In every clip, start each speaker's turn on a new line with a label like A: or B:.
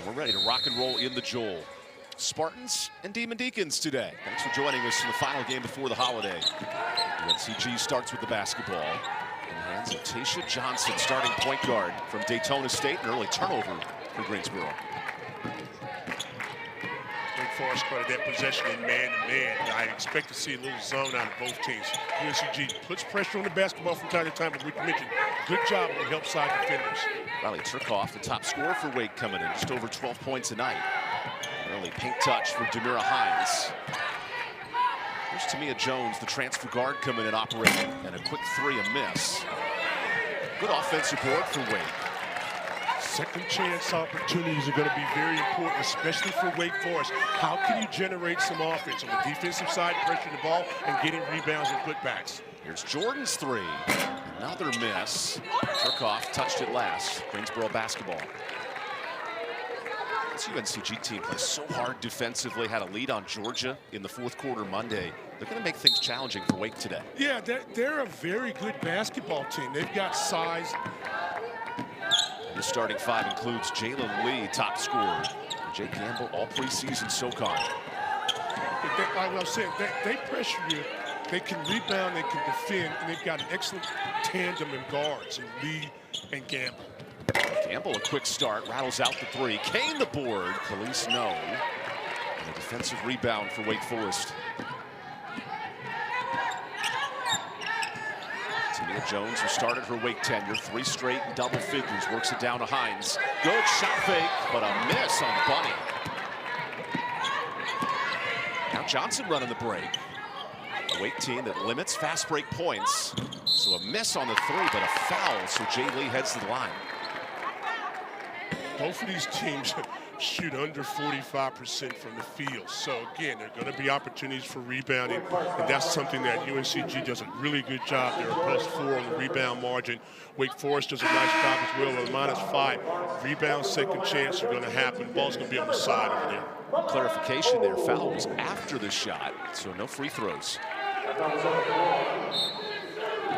A: We're ready to rock and roll in the Joel. Spartans and Demon Deacons today. Thanks for joining us in the final game before the holiday. UNCG starts with the basketball in the hands of Tamia Jones, starting point guard from Daytona State. An early turnover for Greensboro.
B: Wake Forest credit that possession in man-to-man. I expect to see a little zone out of both teams. UNCG puts pressure on the basketball from time to time, but we mentioned good job on help side defenders.
A: Malaya Cowles, the top scorer for Wake, coming in just over 12 points a night. An early paint touch for Hines. Here's Tamia Jones, the transfer guard, coming in operating, and a quick three, a miss. Good offensive board for Wake.
B: Second chance opportunities are going to be very important, especially for Wake Forest. How can you generate some offense on the defensive side, pressuring the ball and getting rebounds and putbacks?
A: Here's Jordan's three. Another miss. Turkoff touched it last. Greensboro basketball. This UNCG team plays so hard defensively. Had a lead on Georgia in the fourth quarter Monday. They're going to make things challenging for Wake today.
B: Yeah, they're a very good basketball team. They've got size.
A: The starting five includes Jalen Lee, top scorer. Jake Gamble, all preseason SoCon.
B: Like I was saying, they pressure you. They can rebound, they can defend, and they've got an excellent tandem in guards in Lee and Gamble.
A: Gamble, a quick start, rattles out the three. Kane the board, Khalees no. And a defensive rebound for Wake Forest. Tamia Jones, who started her Wake tenure, 3 straight double figures, works it down to Hines. Good shot fake, but a miss on Bunny. Now Johnson running the break. A Wake team that limits fast break points. So a miss on the three, but a foul, so Jay Lee heads to the line.
B: Both of these teams shoot under 45% from the field. So again, there are going to be opportunities for rebounding, and that's something that UNCG does a really good job. They're a +4 on the rebound margin. Wake Forest does a nice job as well with -5. Rebound, second chance are going to happen. Ball's going to be on the side over there.
A: Clarification there, foul was after the shot, so no free throws.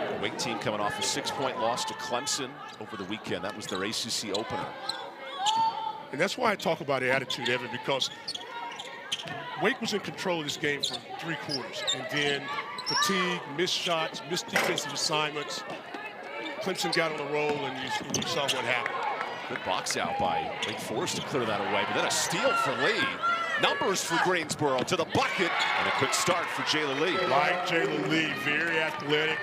A: The Wake team coming off a 6-point loss to Clemson over the weekend. That was their ACC opener.
B: And that's why I talk about attitude, Evan, because Wake was in control of this game for 3 quarters. And then fatigue, missed shots, missed defensive assignments. Clemson got on the roll, and you saw what happened.
A: Good box out by Wake Forest to clear that away, but then a steal for Lee. Numbers for Greensboro to the bucket, and a quick start for Jalen Lee.
B: Like Jalen Lee, very athletic.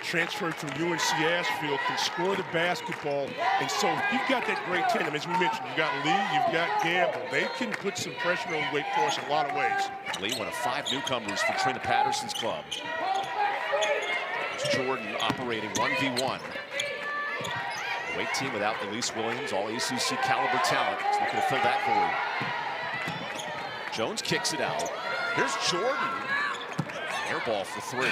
B: Transferred from UNC Asheville, can score the basketball. And so you've got that great tandem. As we mentioned, you've got Lee, you've got Gamble. They can put some pressure on Wake Forest in a lot of ways.
A: Lee, one of 5 newcomers for Trina Patterson's club. It's Jordan operating 1v1. The Wake team without Elise Williams, all ACC caliber talent. It's looking to fill that void. Jones kicks it out. Here's Jordan. Air ball for 3.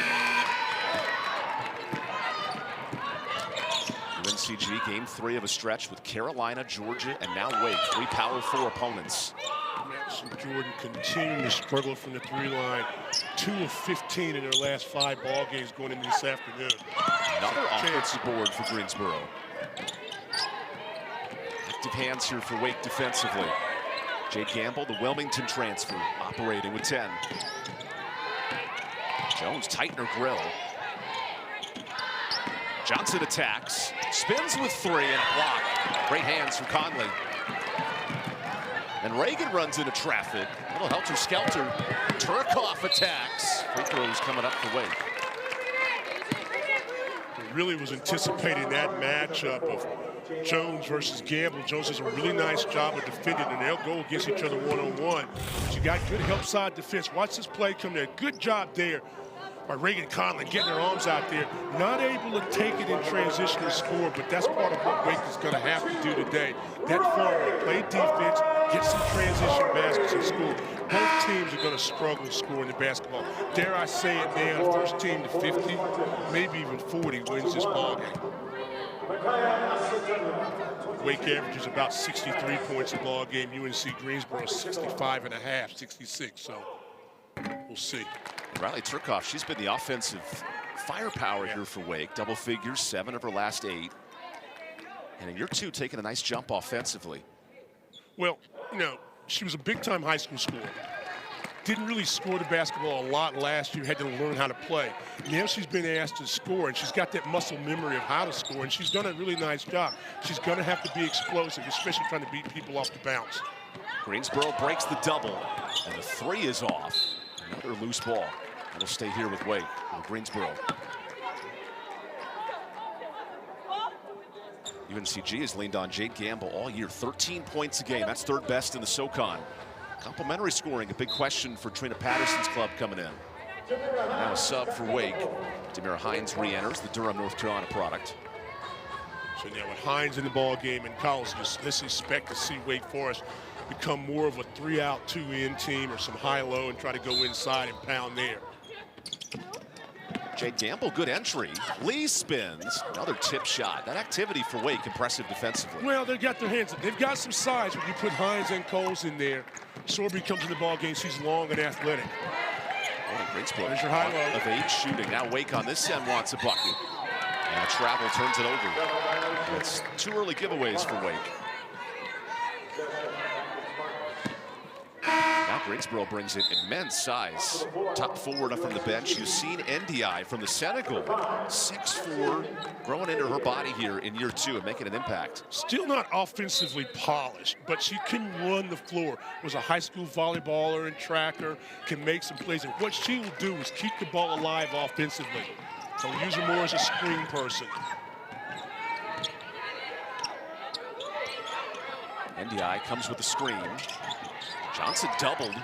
A: UNCG game 3 of a stretch with Carolina, Georgia, and now Wake. 3 Power 4 opponents.
B: Madison Jordan continuing to struggle from the 3 line. 2 of 15 in their last 5 ball games going into this afternoon.
A: Another offensive board for Greensboro. Active hands here for Wake defensively. Jake Gamble, the Wilmington transfer, operating with 10. Jones tighten her grill. Johnson attacks, spins with 3 and a block. Great hands from Conley. And Reagan runs into traffic. A little helter-skelter. Turkoff attacks. Free throws coming up for Wake.
B: Really was anticipating that matchup of Jones versus Gamble. Jones does a really nice job of defending, and they'll go against each other one-on-one. But you got good help side defense. Watch this play come there. Good job there by Reagan Conley, getting their arms out there. Not able to take it in transition and score, but that's part of what Wake is going to have to do today. That formula, play defense, get some transition baskets and score. Both teams are going to struggle scoring the basketball. Dare I say it, man, the first team to 50, maybe even 40 wins this ballgame. Wake averages about 63 points a ball game. UNC Greensboro 65.5, 66. So we'll see.
A: Riley Turkoff, she's been the offensive firepower here for Wake. Double figures, 7 of her last 8. And in year 2, taking a nice jump offensively.
B: Well, you know, she was a big-time high school scorer. Didn't really score the basketball a lot last year, had to learn how to play. Now she's been asked to score, and she's got that muscle memory of how to score, and she's done a really nice job. She's going to have to be explosive, especially trying to beat people off the bounce.
A: Greensboro breaks the double, and the three is off. Another loose ball. It'll stay here with Wake, or Greensboro. UNCG has leaned on Jade Gamble all year, 13 points a game. That's third best in the SoCon. Complementary scoring, a big question for Trina Patterson's club coming in. Now a sub for Wake. Tamia Jones re-enters, the Durham, North Carolina product.
B: So now with Hines in the ball game and Cowles, let's expect to see Wake Forest become more of a 3-out, 2-in team, or some high-low and try to go inside and pound there.
A: Jade Gamble, good entry. Lee spins, another tip shot. That activity for Wake, impressive defensively.
B: Well, they've got their hands up. They've got some size when you put Hines and Cowles in there. Sorby comes in the ball game. She's long and athletic.
A: Greensboro
B: There's your high-low.
A: of 8 shooting. Now Wake on this end wants a bucket. And Travel turns it over. It's 2 early giveaways for Wake. Now Greensboro brings in immense size. Top forward up from the bench. You've seen NDI from the Senegal. 6'4", growing into her body here in year 2 and making an impact.
B: Still not offensively polished, but she can run the floor. Was a high school volleyballer and tracker, can make some plays. And what she will do is keep the ball alive offensively. So use her more as a screen person.
A: NDI comes with a screen. Johnson doubled.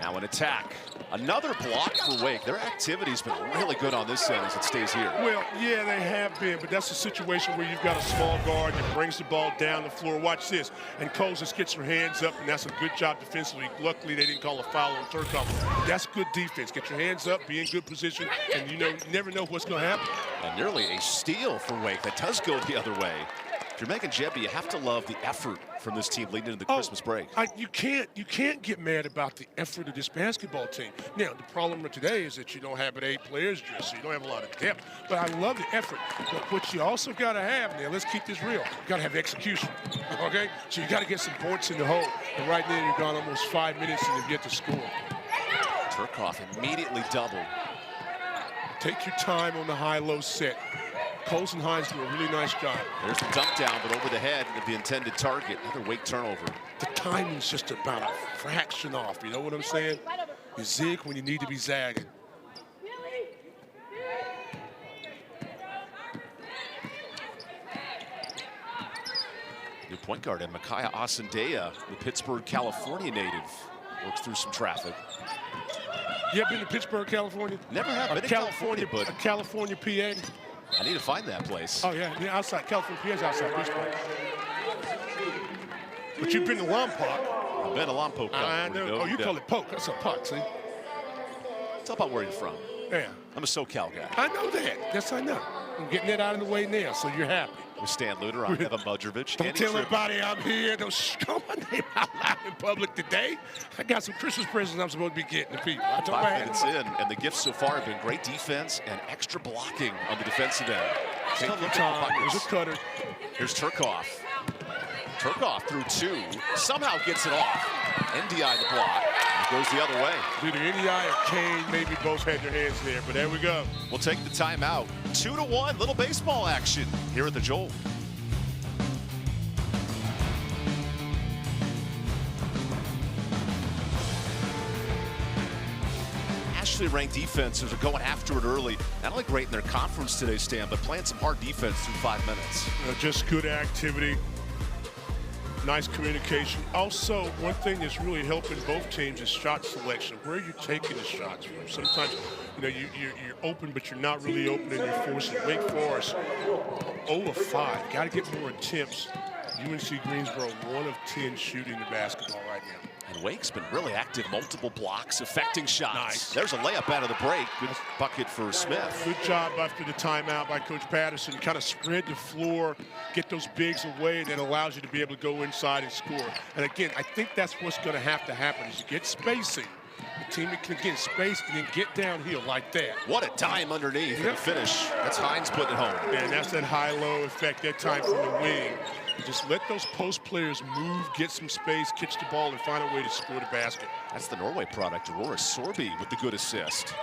A: Now an attack. Another block for Wake. Their activity's been really good on this end as it stays here.
B: Well, yeah, they have been, but that's a situation where you've got a small guard that brings the ball down the floor. Watch this. And Cowles just gets her hands up, and that's a good job defensively. Luckily, they didn't call a foul on Turcoff. That's good defense. Get your hands up, be in good position, and you never know what's going to happen.
A: And nearly a steal for Wake. That does go the other way. If you're Megan Jebby, you have to love the effort from this team leading into the Christmas break.
B: You can't get mad about the effort of this basketball team. Now, the problem with today is that you don't have an 8 players just, so you don't have a lot of depth. But I love the effort. But what you also got to have, now, let's keep this real. You got to have execution, okay? So you got to get some points in the hole. And right now, you've gone almost 5 minutes and you get to score.
A: Turcoff immediately doubled.
B: Take your time on the high-low set. Cowles and Hines do a really nice job.
A: There's the dump down, but over the head of the intended target. Another Wake turnover.
B: The timing's just about a fraction off. You know what I'm saying? You zig when you need to be zagging.
A: New point guard and Micaiah Asandea, the Pittsburgh, California native, works through some traffic.
B: You ever been to Pittsburgh, California?
A: Never have been to California, but
B: a California, PA.
A: I need to find that place.
B: Oh, yeah, outside. California, PA's outside Pittsburgh. But you've been to Lompoc.
A: I've been to Lompoc.
B: I know. Oh, you call it poke. That's a puck, see?
A: It's all about where you're from.
B: Yeah.
A: I'm a SoCal guy.
B: I know that. Yes, I know. I'm getting that out of the way now, so you're happy.
A: With Stan Luter, I'm Evan Budrovich.
B: Don't tell anybody I'm here. Don't call my name out loud in public today. I got some Christmas presents I'm supposed to be getting to people.
A: 5 minutes in, and the gifts so far have been great defense and extra blocking on the defensive end.
B: Take your time. There's a cutter.
A: Here's Turcoff. Turcoff through 2. Somehow gets it off. NDI the block. It goes the other way.
B: Either NDI or Kane, maybe both had their hands there, but there we go.
A: We'll take the timeout. 2-1, little baseball action here at the Joel. Nationally ranked defenses are going after it early. Not only great in their conference today, Stan, but playing some hard defense through 5 minutes.
B: Just good activity. Nice communication. Also, one thing that's really helping both teams is shot selection. Where are you taking the shots from? Sometimes, you're open, but you're not really open and you're forcing. Wake Forest, 0 of 5. Got to get more attempts. UNC Greensboro, 1 of 10 shooting the basketball right now.
A: And Wake's been really active, multiple blocks, affecting shots.
B: Nice.
A: There's a layup out of the break. Good bucket for Smith.
B: Good job after the timeout by Coach Patterson. Kind of spread the floor, get those bigs away, that allows you to be able to go inside and score. And again, I think that's what's going to happen is you get spacing. A team that can get space and then get downhill like that.
A: What a dime underneath and finish. That's Hines putting it home.
B: And that's that high-low effect that time from the wing. Just let those post players move, get some space, catch the ball, and find a way to score the basket.
A: That's the Norway product, Aurora Sorby with the good assist.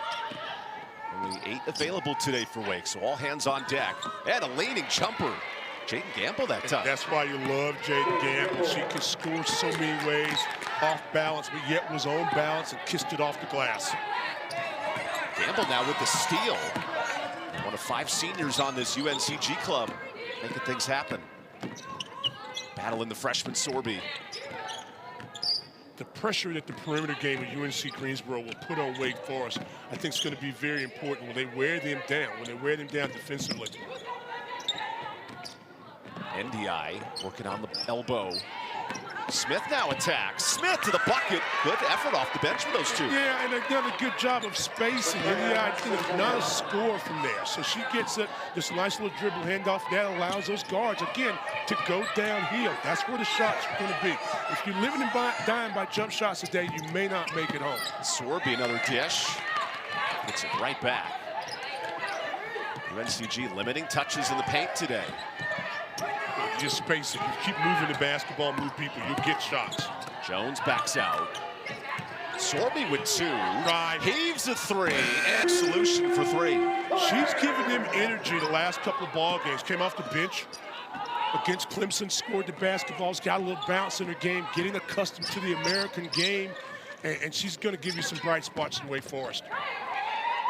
A: Only 8 available today for Wake, so all hands on deck. And a leaning jumper. Jaden Gamble that time.
B: That's why you love Jaden Gamble. She can score so many ways, off balance, but yet was on balance and kissed it off the glass.
A: Gamble now with the steal. One of 5 seniors on this UNCG club, making things happen. Battling the freshman Sorby.
B: The pressure that the perimeter game of UNC Greensboro will put on Wake Forest, I think is going to be very important when they wear them down, defensively.
A: NDI working on the elbow. Smith now attacks. Smith to the bucket. Good effort off the bench for those two.
B: Yeah, and they've done a good job of spacing. NDI is not a score from there. So she gets this nice little dribble handoff that allows those guards, again, to go downhill. That's where the shots are going to be. If you're living and dying by jump shots today, you may not make it home.
A: Sorby, another dish. Gets it right back. UNCG limiting touches in the paint today.
B: You just space it. You keep moving the basketball, move people, you'll get shots.
A: Jones backs out. Sorby with 2.
B: Right.
A: Heaves a 3, and solution for 3.
B: She's given them energy the last couple of ball games. Came off the bench against Clemson, scored the basketballs, got a little bounce in her game, getting accustomed to the American game, and she's going to give you some bright spots in Wake Forest.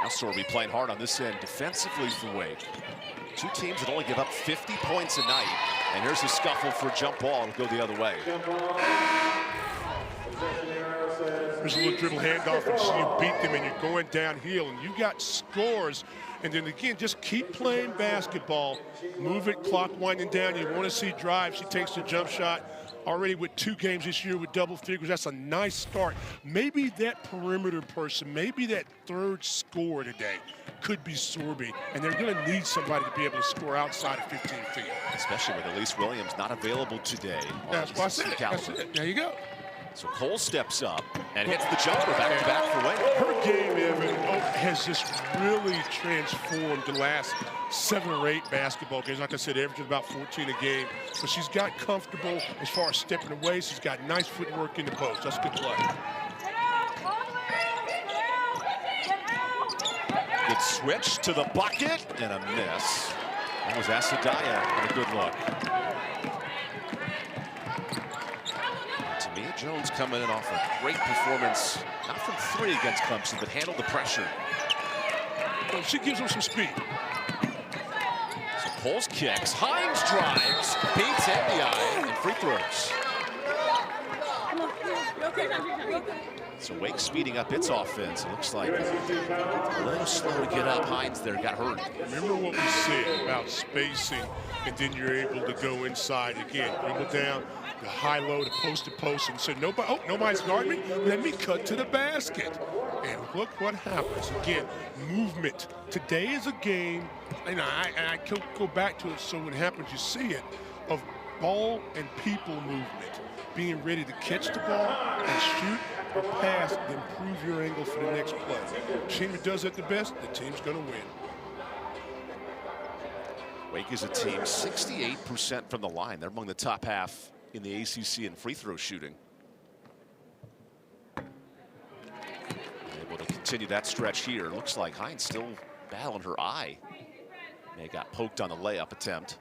A: Now Sorby playing hard on this end defensively for Wake. 2 teams that only give up 50 points a night. And here's a scuffle for a jump ball. It'll go the other way.
B: There's a little dribble handoff, and so you beat them, and you're going downhill, and you got scores. And then again, just keep playing basketball. Move it, clock winding down. You want to see drive. She takes the jump shot. Already with 2 games this year with double figures. That's a nice start. Maybe that perimeter person, maybe that 3rd scorer today could be Sorby, and they're going to need somebody to be able to score outside of 15 feet.
A: Especially with Elise Williams not available today.
B: That's why I said it. That's it. There you go.
A: So Cole steps up and hits the jumper back-to-back for Wake.
B: Her game, Evan, has just really transformed the last 7 or 8 basketball games. Like I said, averaging about 14 a game. But she's got comfortable as far as stepping away. She's got nice footwork in the post. That's good play.
A: Good switch to the bucket and a miss. That was Asadaya and a good look. Tamia Jones coming in off a great performance, not from 3 against Clemson, but handled the pressure.
B: Well, she gives them some speed.
A: So Coles kicks, Hines drives, beats NDI, and free throws. So Wake speeding up its offense. It looks like a little slow to get up. Hines there got hurt.
B: Remember what we said about spacing, and then you're able to go inside again. Dribble down, the high-low, to post, and said, nobody's guarding me. Let me cut to the basket. And look what happens. Again, movement. Today is a game, and I go back to it so when it happens, you see it, of ball and people movement. Being ready to catch the ball and shoot or pass and improve your angle for the next play. The team that does it the best, the team's going to win.
A: Wake is a team 68% from the line. They're among the top half in the ACC in free throw shooting. Able to continue that stretch here. Looks like Hines still battling her eye. May have got poked on the layup attempt.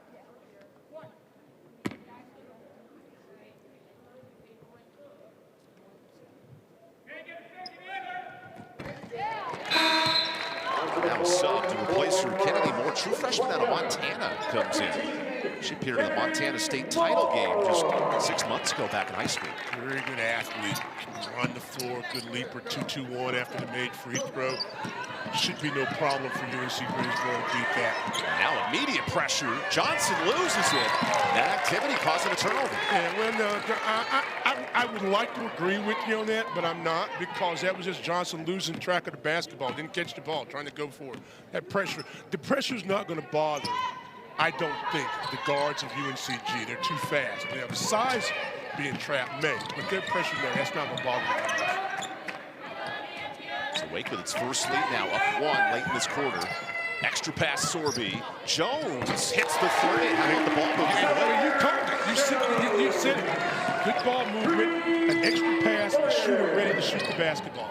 A: Now sub to replace her, Kennedy Moore, true freshman out of Montana, comes in. She appeared in the Montana State title game just 6 months ago back in high school.
B: Very good athlete, run the floor, good leaper, 2-2-1 after the made free throw. Should be no problem for UNC Greensboro to beat that.
A: Now immediate pressure, Johnson loses it. That activity causing a turnover.
B: Yeah, well, no, I would like to agree with you on that, but I'm not, because that was just Johnson losing track of the basketball, didn't catch the ball, trying to go for it. That pressure, the pressure's not going to bother, I don't think, the guards of UNCG. They're too fast. They have size being trapped, but their pressure there, that's not going to bother them.
A: Wake with its first lead now, up 1 late in this quarter. Extra pass, Sorby. Jones hits the three. How about the ball movement?
B: You called it. You said it. Good ball movement, an extra pass, the shooter ready to shoot the basketball.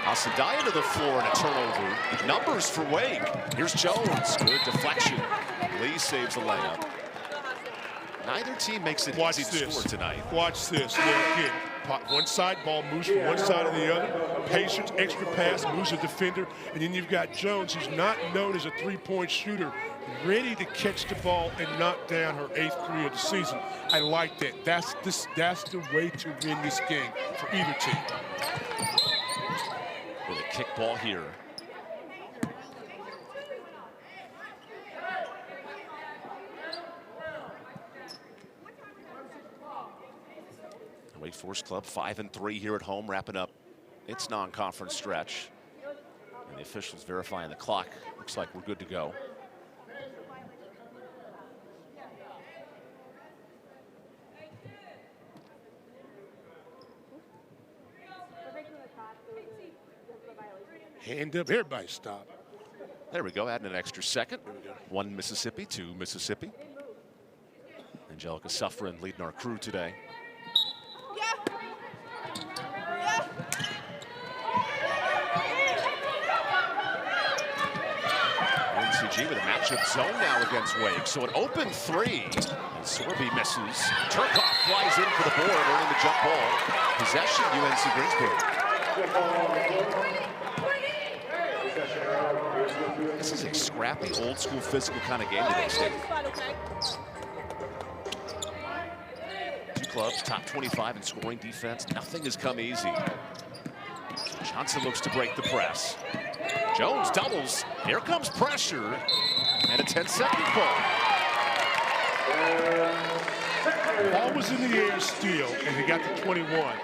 A: Alcindaya to the floor and a turnover. Numbers for Wake. Here's Jones. Good deflection. Lee saves a layup. Neither team makes it easy to score tonight.
B: Watch this. Yeah, again, one side ball moves from one side to the other. Patience, extra pass, moves a defender. And then you've got Jones, who's not known as a three-point shooter, ready to catch the ball and knock down her 8th three of the season. I like that. That's the way to win this game for either team.
A: With a kick ball here. Wake Forest Club 5-3 here at home, wrapping up its non-conference stretch. And the officials verifying the clock. Looks like we're good to go.
B: Hand up, everybody stop.
A: There we go, adding an extra second. 1 Mississippi, 2 Mississippi. Angelica Suffren leading our crew today. UNCG with a matchup zone now against Wake. So an open three. And Sorby misses. Turcoff flies in for the board, earning the jump ball. Possession, UNC Greensboro. This is a scrappy, old school, physical kind of game today, Steve. Two clubs, top 25 in scoring defense. Nothing has come easy. Johnson looks to break the press. Jones doubles. Here comes pressure. And a 10-second ball.
B: Ball was in the air still, and he got to 21.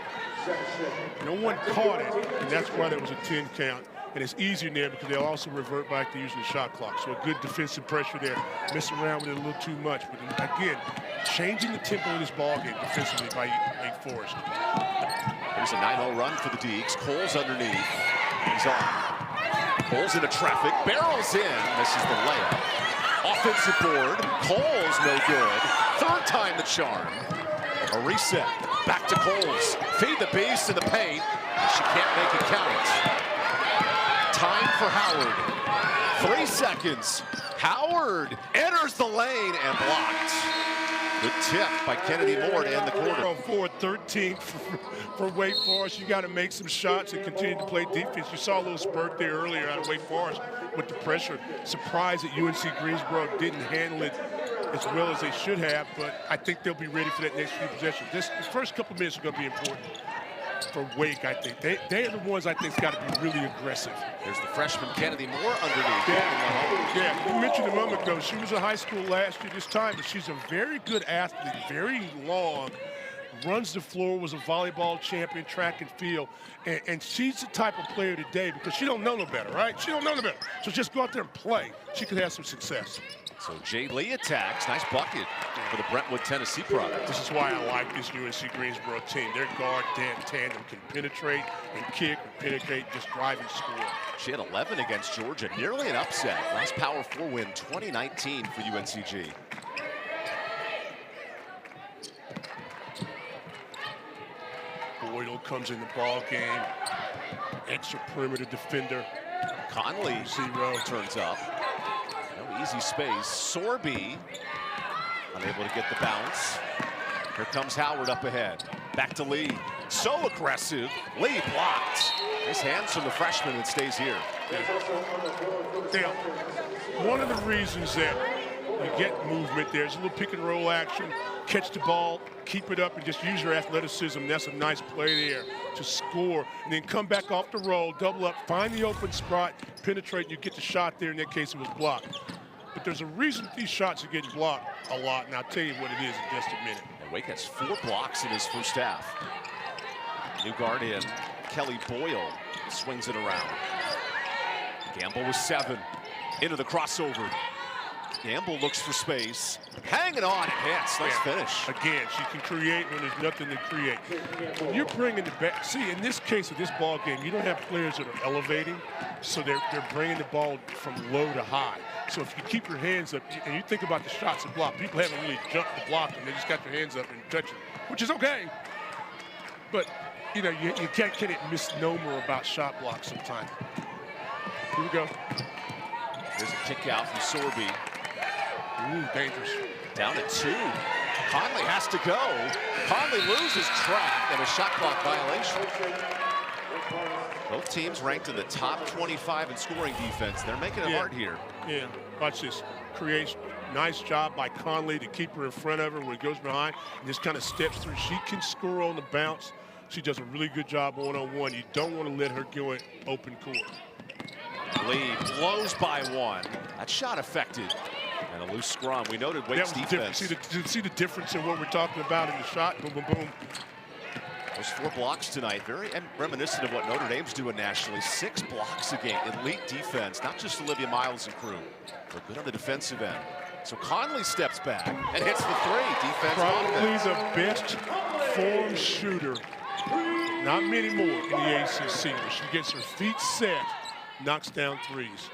B: No one caught it, and that's why there was a 10 count. And it's easier there because they'll also revert back to using the shot clock. So a good defensive pressure there. Messing around with it a little too much. But again, changing the tempo of this ball game defensively by Wake Forest.
A: Here's a 9-0 run for the Deacs. Coles underneath. He's on. Coles into traffic. Barrels in. Misses the layup. Offensive board. Coles no good. Third time the charm. A reset. Back to Coles. Feed the beast in the paint. She can't make it count. Time for Howard. 3 seconds. Howard enters the lane and blocked. Good tip by Kennedy Moore to end the quarter.
B: 4-13 for Wake Forest. You got to make some shots and continue to play defense. You saw a little spurt there earlier out of Wake Forest with the pressure. Surprised that UNC Greensboro didn't handle it as well as they should have, but I think they'll be ready for that next few possessions. The first couple minutes are going to be important for Wake, I think. They are the ones I think got to be really aggressive.
A: There's the freshman Kennedy Moore underneath.
B: Yeah, you mentioned a moment ago, she was in high school last year this time, but she's a very good athlete, very long, runs the floor, was a volleyball champion, track and field, and she's the type of player today because she don't know no better, right? She don't know no better. So just go out there and play. She could have some success.
A: So Jay Lee attacks. Nice bucket for the Brentwood, Tennessee product.
B: This is why I like this UNC Greensboro team. Their guard tandem can penetrate and kick and penetrate, just drive and score.
A: She had 11 against Georgia, nearly an upset. Last Power 4 win, 2019 for UNCG.
B: Boydell comes in the ball game. Extra perimeter defender.
A: Conley turns up. No easy space. Sorby unable to get the bounce. Here comes Howard up ahead. Back to Lee. So aggressive. Lee blocked. Nice hands from the freshman that stays here.
B: Yeah. One of the reasons that you get movement, there's a little pick and roll action, catch the ball, keep it up, and just use your athleticism. That's a nice play there to score. And then come back off the roll, double up, find the open spot, penetrate, and you get the shot there. In that case, it was blocked. But there's a reason these shots are getting blocked a lot, and I'll tell you what it is in just a minute.
A: And Wake has 4 blocks in his first half. New guard in. Kelly Boyle swings it around. Gamble with 7. Into the crossover. Gamble looks for space. Hanging on, it hits. Nice finish.
B: Again, she can create when there's nothing to create. When you're bringing the back, see, in this case of this ball game, you don't have players that are elevating, so they're bringing the ball from low to high. So if you keep your hands up, and you think about the shots and block, people haven't really jumped to block them. They just got their hands up and touch it, which is okay. But, you know, you can't get it misnomer about shot blocks sometimes. Here we go.
A: There's a kick out from Sorby.
B: Ooh, dangerous.
A: Down at 2. Conley has to go. Conley loses track and a shot clock violation. Both teams ranked in the top 25 in scoring defense. They're making it hard here.
B: Yeah, watch this. Creates nice job by Conley to keep her in front of her when it goes behind and just kind of steps through. She can score on the bounce. She does a really good job one-on-one. You don't want to let her go in open court.
A: Lee blows by 1. That shot affected. And a loose scrum. We noted Wake's defense.
B: See the difference in what we're talking about in the shot? Boom, boom, boom.
A: Those 4 blocks tonight, very reminiscent of what Notre Dame's doing nationally. 6 blocks a game. Elite defense, not just Olivia Miles and crew. They're good on the defensive end. So Conley steps back and hits the 3. Defense.
B: Probably the best form shooter. Not many more in the ACC. When she gets her feet set, knocks down 3s.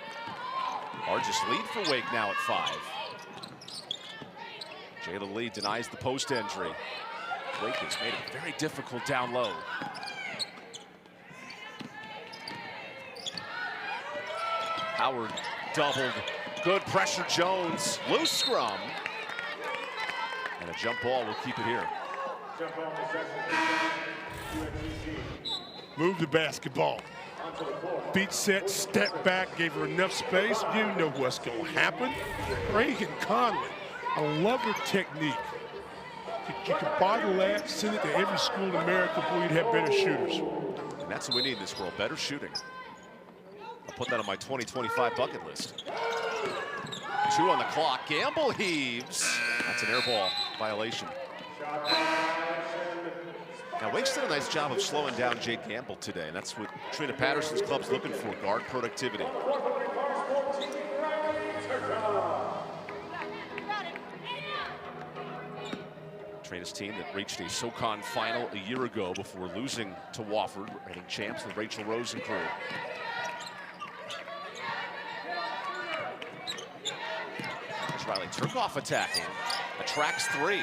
A: Largest lead for Wake now at 5. Jayla Lee denies the post entry. Wake has made it very difficult down low. Howard doubled. Good pressure, Jones. Loose scrum. And a jump ball will keep it here.
B: Move the basketball. Feet set, step back, gave her enough space. You know what's going to happen. Reagan Conley, I love her technique. You can bottle that, send it to every school in America, boy, you'd have better shooters.
A: And that's what we need in this world, better shooting. I'll put that on my 2025 bucket list. 2 on the clock. Gamble heaves. That's an air ball violation. Now, Wake's done a nice job of slowing down Jade Gamble today, and that's what Trina Patterson's club's looking for, guard productivity. Trina's team that reached a SoCon final a year ago before losing to Wofford, reigning champs, the Rachel Rosen crew. There's Riley Turkoff attacking. Attracts 3.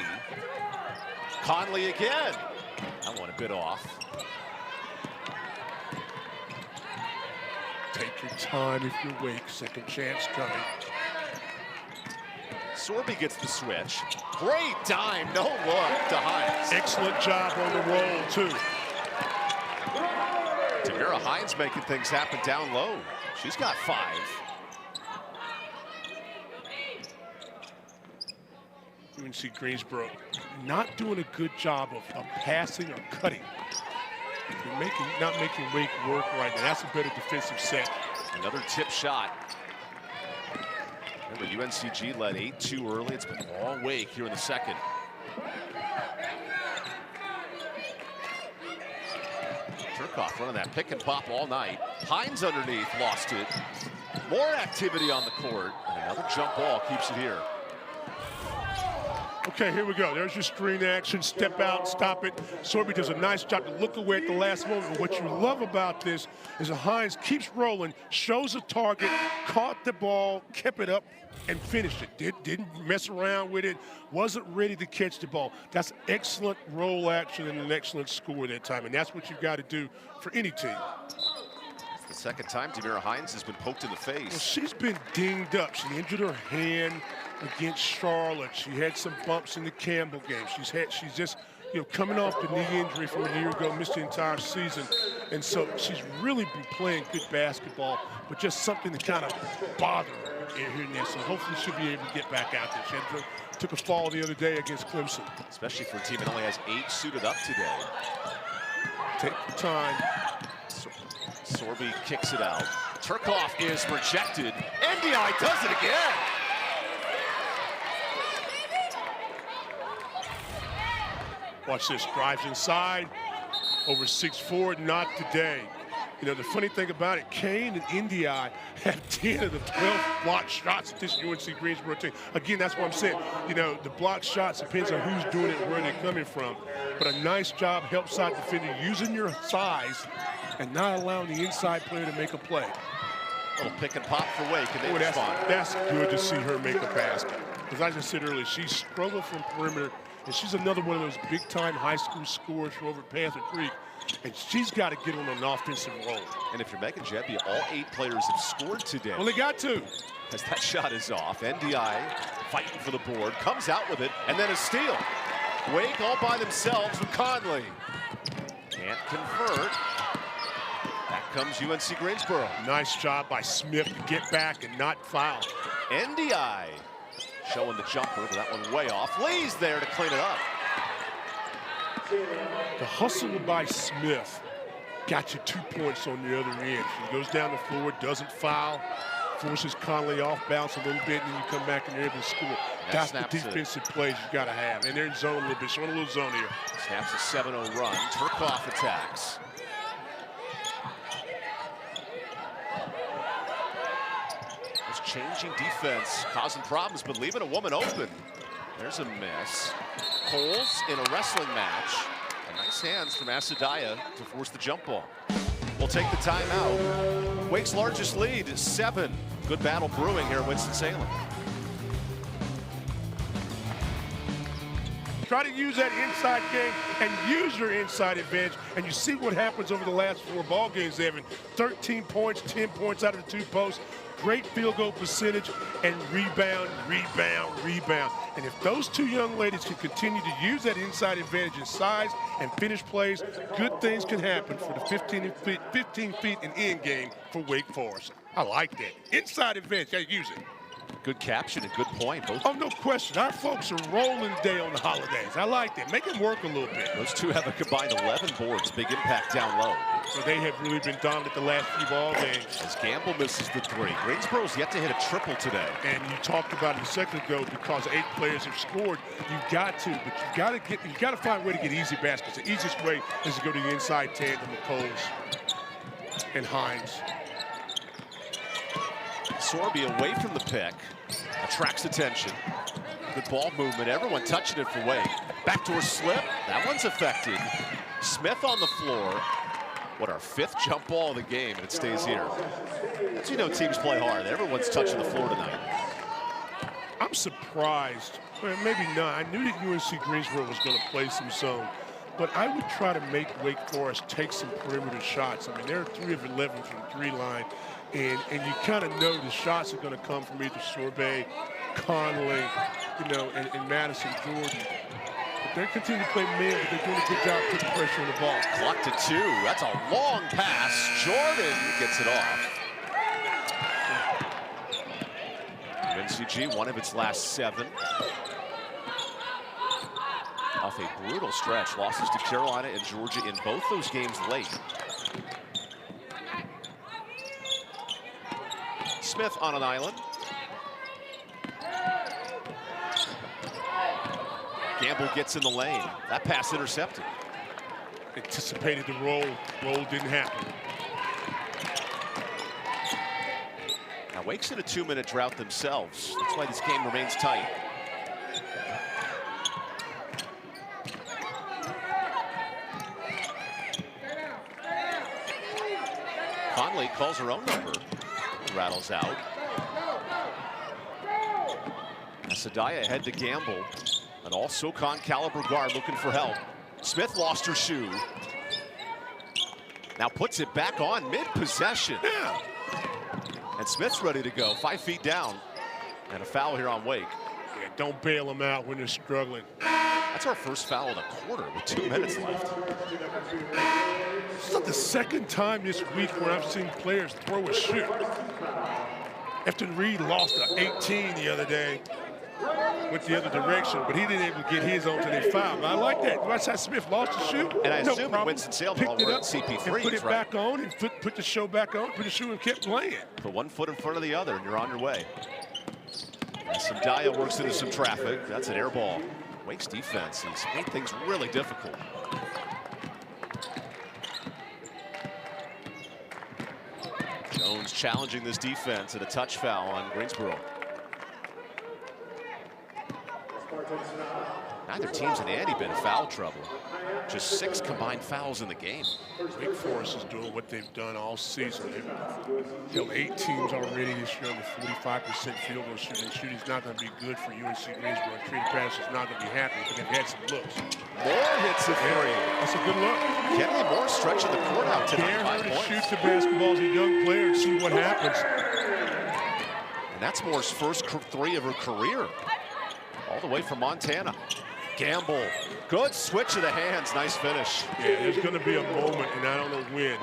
A: Conley again. That one a bit off.
B: Take your time if you're Wake. Second chance coming.
A: Sorby gets the switch. Great dime, no look to Hines.
B: Excellent job on the roll, too.
A: Tamira Hines making things happen down low. She's got 5.
B: UNC Greensboro not doing a good job of passing or cutting. They're not making Wake work right now. That's a better defensive set.
A: Another tip shot. Remember, UNCG led 8-2 early. It's been all Wake here in the second. Turkoff running that pick and pop all night. Hines underneath, lost it. More activity on the court. And another jump ball keeps it here.
B: Okay, here we go. There's your screen action. Step out, stop it. Sorby does a nice job to look away at the last moment. But what you love about this is that Hines keeps rolling, shows a target, caught the ball, kept it up, and finished it. Didn't mess around with it, wasn't ready to catch the ball. That's excellent roll action and an excellent score that time. And that's what you've got to do for any team.
A: It's the second time Tamira Hines has been poked in the face.
B: Well, she's been dinged up. She injured her hand against Charlotte. She had some bumps in the Campbell game. She's just, you know, coming off the knee injury from a year ago, missed the entire season. And so she's really been playing good basketball, but just something to kind of bother her here and there. So hopefully she'll be able to get back out there. She took a fall the other day against Clemson.
A: Especially for a team that only has 8 suited up today.
B: Take your time.
A: Sorby kicks it out. Turkoff is rejected. NDI does it again.
B: Watch this, drives inside, over 6'4", not today. You know, the funny thing about it, Kane and NDI have 10 of the 12 blocked shots at this UNC Greensboro team. Again, that's what I'm saying. You know, the blocked shots depends on who's doing it, where they're coming from. But a nice job, help side defender, using your size and not allowing the inside player to make a play.
A: Little pick and pop for Wake, and they respond.
B: That's good to see her make a basket. Because I just said earlier, she's struggling from perimeter, and she's another one of those big-time high school scorers from over at Panther Creek. And she's got to get on an offensive roll.
A: And if you're Megan Jeppy, all 8 players have scored today.
B: Well, they got to.
A: As that shot is off, NDI fighting for the board, comes out with it, and then a steal. Wake all by themselves with Conley. Can't convert. Back comes UNC Greensboro.
B: Nice job by Smith to get back and not foul.
A: NDI showing the jumper, but that one way off. Lee's there to clean it up.
B: The hustle by Smith got you 2 points on the other end. She goes down the floor, doesn't foul, forces Conley off balance a little bit, and then you come back and you're able to score. That's the defensive plays you got to have. And they're in zone a little bit, showing a little zone here.
A: Snaps a 7-0 run. Turkoff attacks. This changing defense causing problems, but leaving a woman open. There's a miss. Coles in a wrestling match. A nice hands from Asadaya to force the jump ball. We'll take the timeout. Wake's largest lead is 7. Good battle brewing here at Winston-Salem.
B: Try to use that inside game and use your inside advantage. And you see what happens over the last 4 ball games, Evan. 13 points, 10 points out of the 2 posts. Great field goal percentage and rebound, rebound, rebound. And if those 2 young ladies can continue to use that inside advantage in size and finish plays, good things can happen for the 15 feet and end game for Wake Forest. I like that. Inside advantage, gotta use it.
A: Good caption and good point. Both.
B: Oh, no question. Our folks are rolling today on the holidays. I like that. Make them work a little bit.
A: Those 2 have a combined 11 boards. Big impact down low.
B: So they have really been dominant the last few ball games.
A: As Gamble misses the 3. Greensboro's yet to hit a triple today.
B: And you talked about it a second ago, because 8 players have scored. You've got to, but you got to find a way to get easy baskets. The easiest way is to go to the inside tandem of Coles and Hines.
A: Sorby away from the pick, attracts attention. Good ball movement, everyone touching it for Wake. Backdoor slip, that one's affected. Smith on the floor. What, our 5th jump ball of the game, and it stays here. As you know, teams play hard. Everyone's touching the floor tonight.
B: I'm surprised, well, maybe not. I knew that UNC Greensboro was going to play some zone, but I would try to make Wake Forest take some perimeter shots. I mean, they're 3 of 11 from the 3 line. And you kind of know the shots are going to come from either Sorbet, Conley, you know, and Madison Jordan. But they're continuing to play men, but they're doing a good job putting pressure on the ball.
A: Clock to 2. That's a long pass. Jordan gets it off. UNCG, one of its last 7. Off a brutal stretch. Losses to Carolina and Georgia in both those games late. Smith on an island. Gamble gets in the lane. That pass intercepted.
B: Anticipated the roll. Roll didn't happen.
A: Now Wake's in a 2-minute drought themselves. That's why this game remains tight. Conley calls her own number. Rattles out. Asadaya ahead to Gamble. An all-SoCon caliber guard looking for help. Smith lost her shoe. Now puts it back on mid-possession.
B: Yeah.
A: And Smith's ready to go, 5 feet down. And a foul here on Wake.
B: Yeah, don't bail them out when they're struggling.
A: That's our first foul in a quarter with 2 minutes left.
B: It's not the second time this week where I've seen players throw a shoe. Efton Reed lost an 18 the other day. Went the other direction, but he didn't able to get his on to their foul. But I like that. Watch how Smith lost the shoe.
A: And I assume in Winston-Salem,
B: picked it up
A: CP3,
B: and put it
A: right?
B: back on and put the show back on, put the shoe and kept playing.
A: Put 1 foot in front of the other, and you're on your way. Asadaya works into some traffic. That's an air ball. Wake's defense has made things really difficult. Jones challenging this defense and a touch foul on Greensboro. Neither team's in any bit of foul trouble. Just 6 combined fouls in the game.
B: Wake Forest is doing what they've done all season. They've killed 8 teams already this year with 45% field goal shooting. Shooting's not going to be good for UNC Greensboro. Trina Pass is not going to be happy, but they've had some looks.
A: Moore hits a three.
B: That's a good look.
A: Kennedy Moore stretching the court out to 5 points.
B: Shoot the basketball as a young player and see what happens.
A: And that's Moore's first 3 of her career. All the way from Montana. Gamble, good switch of the hands, nice finish.
B: Yeah, there's going to be a moment, and I don't know when,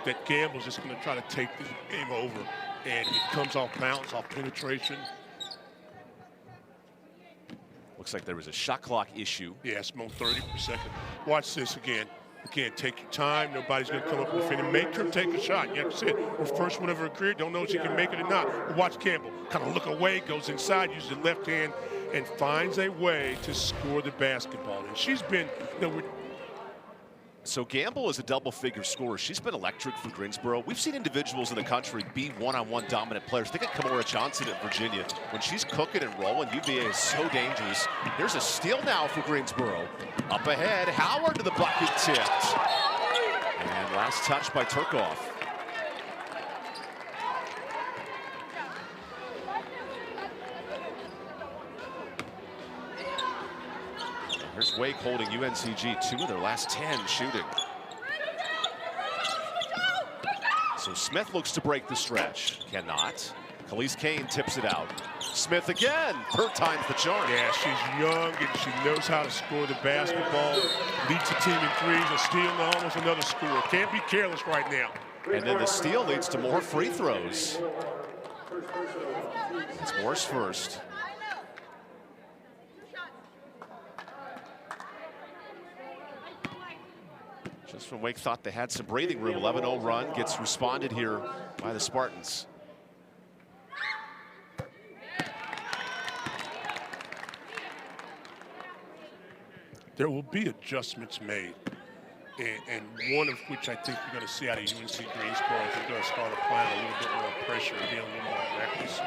B: that Gamble's just going to try to take this game over, and it comes off bounce, off penetration.
A: Looks like there was a shot clock issue.
B: Yeah, it's more 30 per second. Watch this again. Again, take your time. Nobody's going to come up and defend it. Make her take a shot. You have to say it. Her first one of her career. Don't know if she can make it or not. But watch Campbell. Kind of look away, goes inside, uses the left hand, and finds a way to score the basketball. And she's been,
A: So Gamble is a double-figure scorer. She's been electric for Greensboro. We've seen individuals in the country be one-on-one dominant players. Think of Kamora Johnson at Virginia. When she's cooking and rolling, UVA is so dangerous. Here's a steal now for Greensboro. Up ahead, Howard to the bucket, tipped. And last touch by Turkoff. Here's Wake holding UNCG 2 of their last 10 shooting. So Smith looks to break the stretch. Cannot. Khalees Kane tips it out. Smith again. Her time's the charm.
B: Yeah, she's young and she knows how to score the basketball. Leads the team in threes. A steal and almost another score. Can't be careless right now.
A: And then the steal leads to more free throws. It's Moore's first. Just when Wake thought they had some breathing room, 11-0 run gets responded here by the Spartans.
B: There will be adjustments made, and one of which I think you're going to see out of UNC Greensboro is they're going to start applying a little bit more pressure and being a little more reckless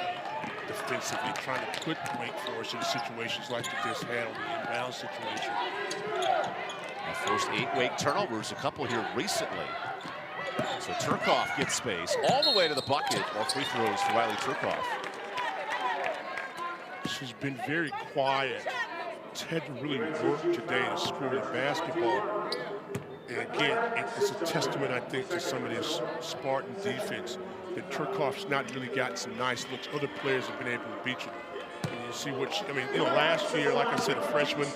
B: defensively, trying to put Wake Forest in situations like they just had on the inbound situation.
A: The first 8 Wake turnovers, a couple here recently. So Turkoff gets space all the way to the bucket. More free throws for Riley Turkoff.
B: She's been very quiet. She's had to really work today to score the basketball. And again, it's a testament, I think, to some of this Spartan defense that Turkoff's not really gotten some nice looks. Other players have been able to beat you. And you see what she, I mean, last year, like I said, a freshman,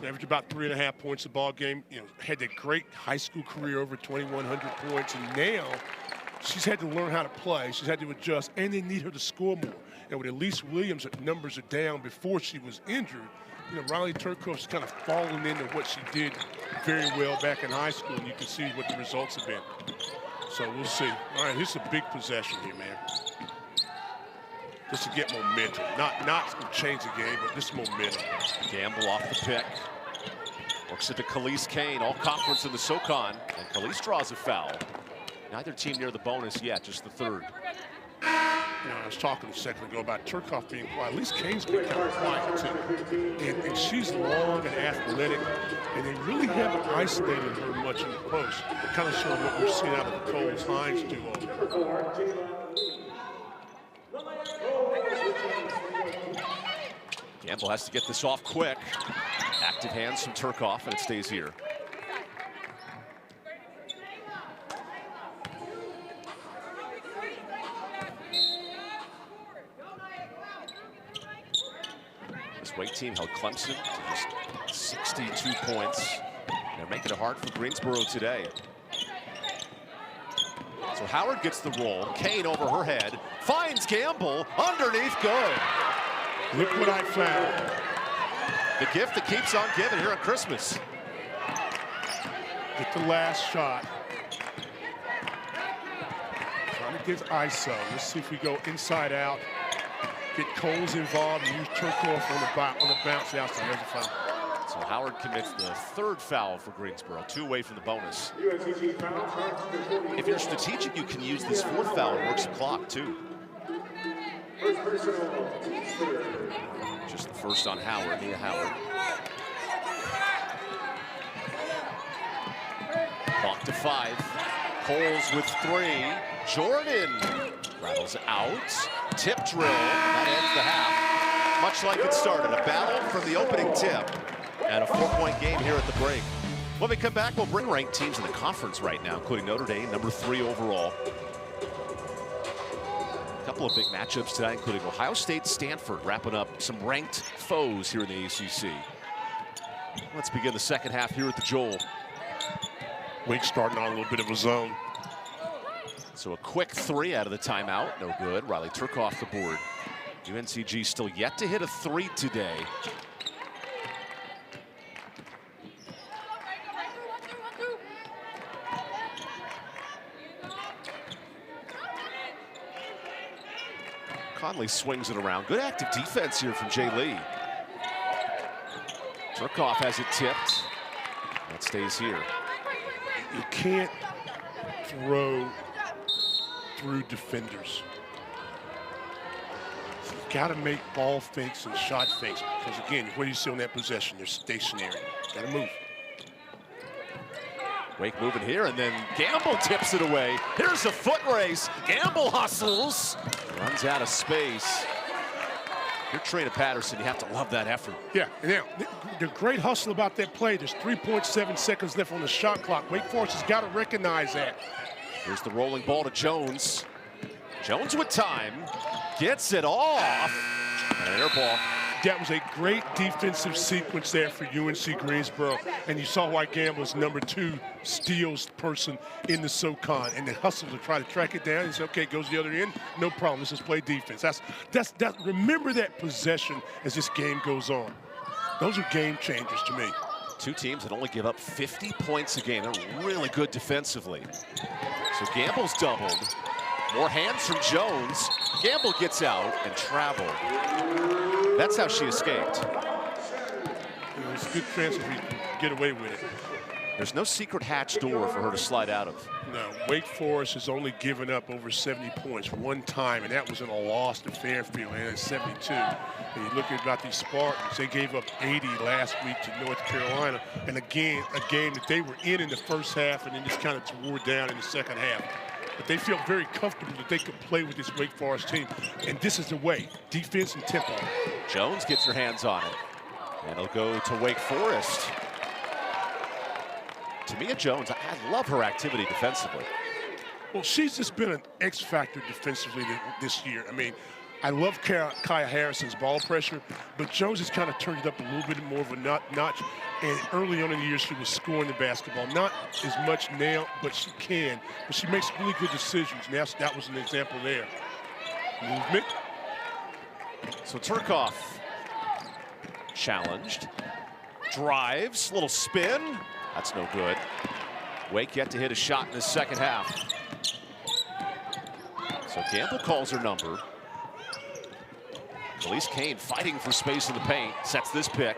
B: averaged about 3.5 points a ball game. Had that great high school career, over 2,100 points, and now she's had to learn how to play. She's had to adjust, and they need her to score more. And with Elise Williams, her numbers are down before she was injured. Riley Turkoff's kind of fallen into what she did very well back in high school, and you can see what the results have been. So we'll see. All right, here's a big possession here, man. Just to get momentum. Not going to change the game, but just momentum.
A: Gamble off the pick. Works it to Khalees Kane, all conference in the SoCon. And Khalees draws a foul. Neither team near the bonus yet, just the third.
B: I was talking a second ago about Turkoff being quiet. At least Kane's been kind of quiet, too. And she's long and athletic, and they really haven't isolated her much in the post. Kind of showing what we're seeing out of the Coles Hines duo.
A: Gamble has to get this off quick. Active hands from Turkoff, and it stays here. This Wake team held Clemson to just 62 points. They're making it hard for Greensboro today. So Howard gets the roll. Kane over her head. Finds Gamble. Underneath, good.
B: Look what I found.
A: The gift that keeps on giving here on Christmas.
B: Get the last shot. Trying to get ISO. Let's see if we go inside out. Get Coles involved and use Turkoff on the bounce outside. There's a foul.
A: So Howard commits the third foul for Greensboro, 2 away from the bonus. If you're strategic, you can use this fourth foul and works the clock too. Just the first on Howard, Nia Howard. Clock to 5. Cowles with 3. Jordan rattles out. Tip drill. That ends the half. Much like it started, a battle from the opening tip and a 4-point game here at the break. When we come back, we'll bring ranked teams in the conference right now, including Notre Dame, number 3 overall. A couple of big matchups tonight, including Ohio State, Stanford, wrapping up some ranked foes here in the ACC. Let's begin the second half here at the Joel.
B: Wake starting on a little bit of a zone.
A: So a quick 3 out of the timeout, no good. Riley Turk off the board. UNCG still yet to hit a 3 today. Conley swings it around. Good active defense here from Jay Lee. Turkoff has it tipped. That stays here.
B: You can't throw through defenders. You've got to make ball fakes and shot fakes because, again, what do you see on that possession? They're stationary. Got to move.
A: Wake moving here, and then Gamble tips it away. Here's a foot race. Gamble hustles. Runs out of space. You're Trina Patterson. You have to love that effort.
B: Yeah, now, the great hustle about that play, there's 3.7 seconds left on the shot clock. Wake Forest has got to recognize that.
A: Here's the rolling ball to Jones. Jones with time. Gets it off. And an air ball.
B: That was a great defensive sequence there for UNC Greensboro. And you saw why Gamble's number 2 steals person in the SoCon. And the hustle to try to track it down. He said, okay, goes the other end. No problem. Let's just play defense. Remember that possession as this game goes on. Those are game changers to me.
A: 2 teams that only give up 50 points a game. They're really good defensively. So Gamble's doubled. More hands from Jones. Gamble gets out and traveled. That's how she escaped.
B: It was a good chance if we get away with it.
A: There's no secret hatch door for her to slide out of.
B: No, Wake Forest has only given up over 70 points one time, and that was in a loss to Fairfield, and it's 72. And you look at these Spartans, they gave up 80 last week to North Carolina, and again, a game that they were in the first half and then just kind of wore down in the second half. But they feel very comfortable that they could play with this Wake Forest team, and this is the way, defense and tempo.
A: Jones gets her hands on it, and it'll go to Wake Forest. Tamia Jones, I love her activity defensively.
B: Well, she's just been an X factor defensively this year. I mean, I love Kaya Harrison's ball pressure, but Jones has kind of turned it up a little bit more of a notch. And early on in the year, she was scoring the basketball. Not as much now, but she can. But she makes really good decisions, and that was an example there. Movement.
A: So Turkoff challenged. Drives, little spin. That's no good. Wake yet to hit a shot in the second half. So Gamble calls her number. Elise Kane fighting for space in the paint. Sets this pick.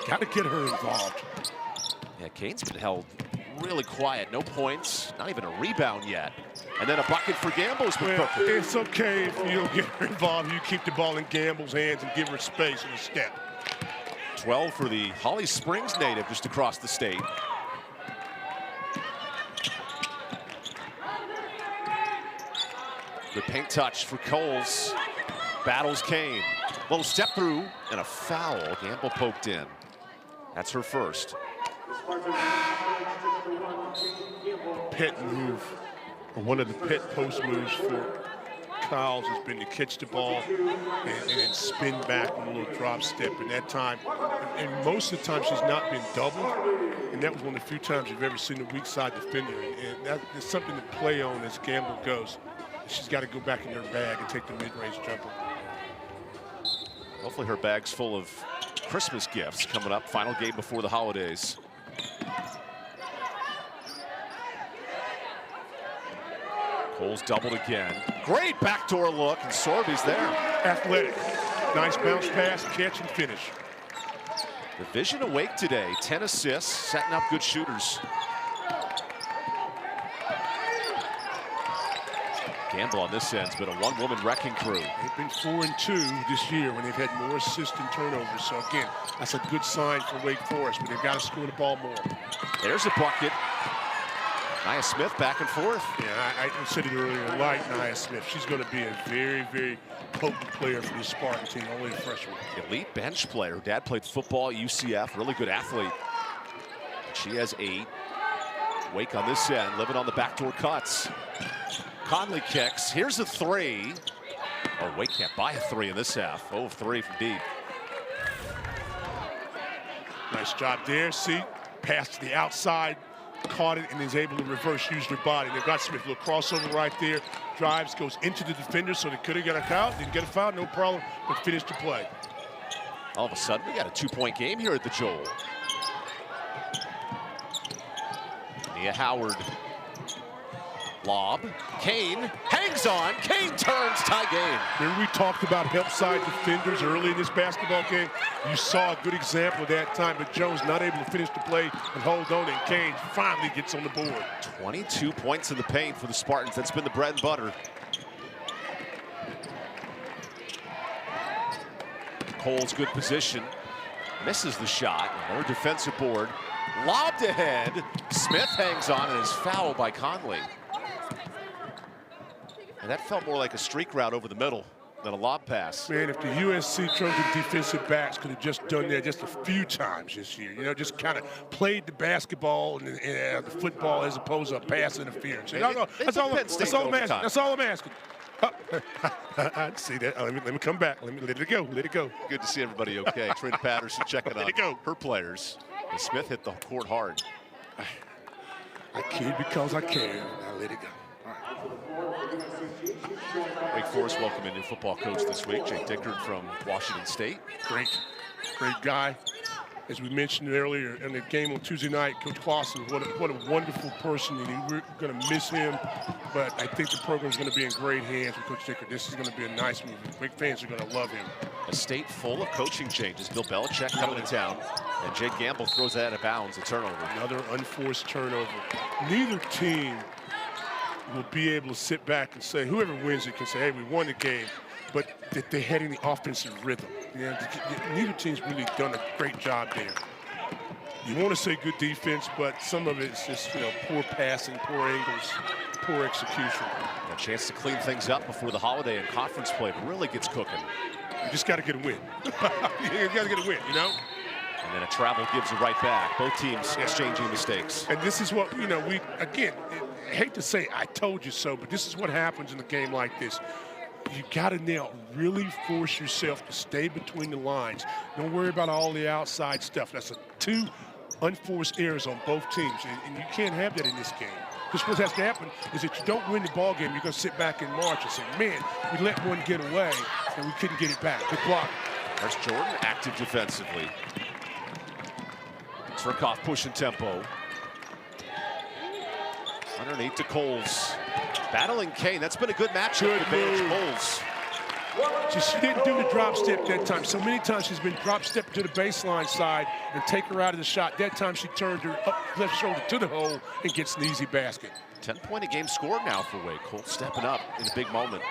B: Got to get her involved.
A: Yeah, Kane's been held really quiet. No points, not even a rebound yet. And then a bucket for Gamble's been cooked.
B: It's okay if you don't get her involved. You keep the ball in Gamble's hands and give her space in a step.
A: 12 for the Holly Springs native just across the state. Good paint touch for Cowles. Battles Kane. Little step through and a foul. Gamble poked in. That's her first.
B: Pet move, or one of the pet post moves for Cowles has been to catch the ball and then spin back with a little drop step. And that time, and most of the time she's not been doubled. And that was one of the few times you've ever seen a weak side defender. And that is something to play on as Gamble goes. She's got to go back in her bag and take the mid-range jumper.
A: Hopefully her bag's full of Christmas gifts coming up. Final game before the holidays. Cowles doubled again. Great backdoor look, and Sorby's there.
B: Athletic. Nice bounce pass, catch, and finish.
A: The vision of Wake today, 10 assists, setting up good shooters. Gamble on this end's been a one-woman wrecking crew.
B: They've been 4-2 this year when they've had more assists and turnovers. So again, that's a good sign for Wake Forest, but they've got to score the ball more.
A: There's a bucket. Nia Smith back and forth.
B: Yeah, I said it earlier, I like Nia Smith. She's going to be a very, very potent player for the Spartan team, only a freshman.
A: Elite bench player. Her dad played football at UCF, really good athlete. She has 8. Wake on this end, living on the backdoor cuts. Conley kicks. Here's a 3. Oh, Wake can't buy a 3 in this half. 0 of 3 from deep.
B: Nice job there. See, pass to the outside, caught it, and is able to reverse, use their body. They've got Smith, a little crossover right there. Drives, goes into the defender, so they could have got a foul. Didn't get a foul, no problem, but finished the play.
A: All of a sudden, we got a 2-point game here at the Joel. Nia Howard. Lob. Kane hangs on. Kane turns, tie game.
B: Remember we talked about help side defenders early in this basketball game? You saw a good example of that time, but Jones not able to finish the play and hold on, and Kane finally gets on the board.
A: 22 points in the paint for the Spartans. That's been the bread and butter. Cole's good position. Misses the shot. More defensive board. Lobbed ahead. Smith hangs on and is fouled by Conley. And that felt more like a streak route over the middle than a lob pass.
B: Man, if the UNC Trojan defensive backs could have just done that just a few times this year, you know, just kind of played the basketball and the football as opposed to a pass interference. That's all I'm asking. I'd see that. Let me come back. Let it go. Let it go.
A: Good to see everybody okay. Trina Patterson checking on her players. And Smith hit the court hard.
B: I kid because I can. Now let it go.
A: Wake Forest welcoming a new football coach this week, Jake Dickard from Washington State.
B: Great guy. As we mentioned earlier in the game on Tuesday night, Coach Clausen, what a wonderful person, and we're going to miss him. But I think the program's going to be in great hands with Coach Dickard. This is going to be a nice move. Wake fans are going to love him.
A: A state full of coaching changes. Bill Belichick coming to town, and Jake Gamble throws that out of bounds, a turnover.
B: Another unforced turnover. Neither team will be able to sit back and say, whoever wins it can say, hey, we won the game, but that they're heading the offensive rhythm. You know, neither team's really done a great job there. You want to say good defense, but some of it's just, you know, poor passing, poor angles, poor execution.
A: A chance to clean things up before the holiday and conference play really gets cooking.
B: You just got to get a win. You got to get a win, you know?
A: And then a travel gives it right back. Both teams exchanging mistakes.
B: And this is what, you know, I hate to say I told you so, but this is what happens in a game like this. You got to now really force yourself to stay between the lines. Don't worry about all the outside stuff. That's 2 unforced errors on both teams, and you can't have that in this game. Because what has to happen is that you don't win the ball game, you're going to sit back in March and say, man, we let one get away, and we couldn't get it back. Good block.
A: There's Jordan active defensively. Turkoff pushing tempo. Underneath to Coles. Battling Kane. That's been a good matchup. Advantage Coles.
B: She didn't do the drop step that time. So many times she's been drop step to the baseline side and take her out of the shot. That time she turned her up left shoulder to the hole and gets an easy basket.
A: 10-point a game scored now for Wake. Coles stepping up in a big moment.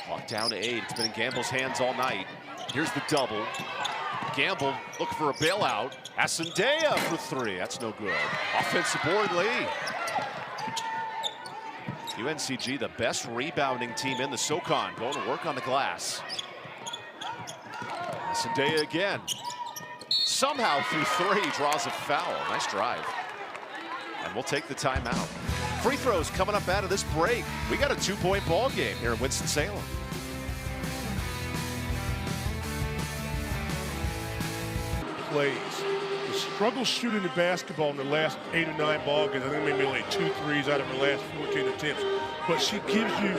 A: Clock down to 8. It's been in Gamble's hands all night. Here's the double. Gamble looking for a bailout. Asundea for 3. That's no good. Offensive board lead. UNCG, the best rebounding team in the SoCon, going to work on the glass. Asundea again. Somehow through 3 draws a foul. Nice drive. And we'll take the timeout. Free throws coming up out of this break. We got a 2-point ball game here in Winston-Salem.
B: Plays. The struggle shooting the basketball in the last 8 or 9 ball games. I think maybe only 2 threes out of her last 14 attempts. But she gives you,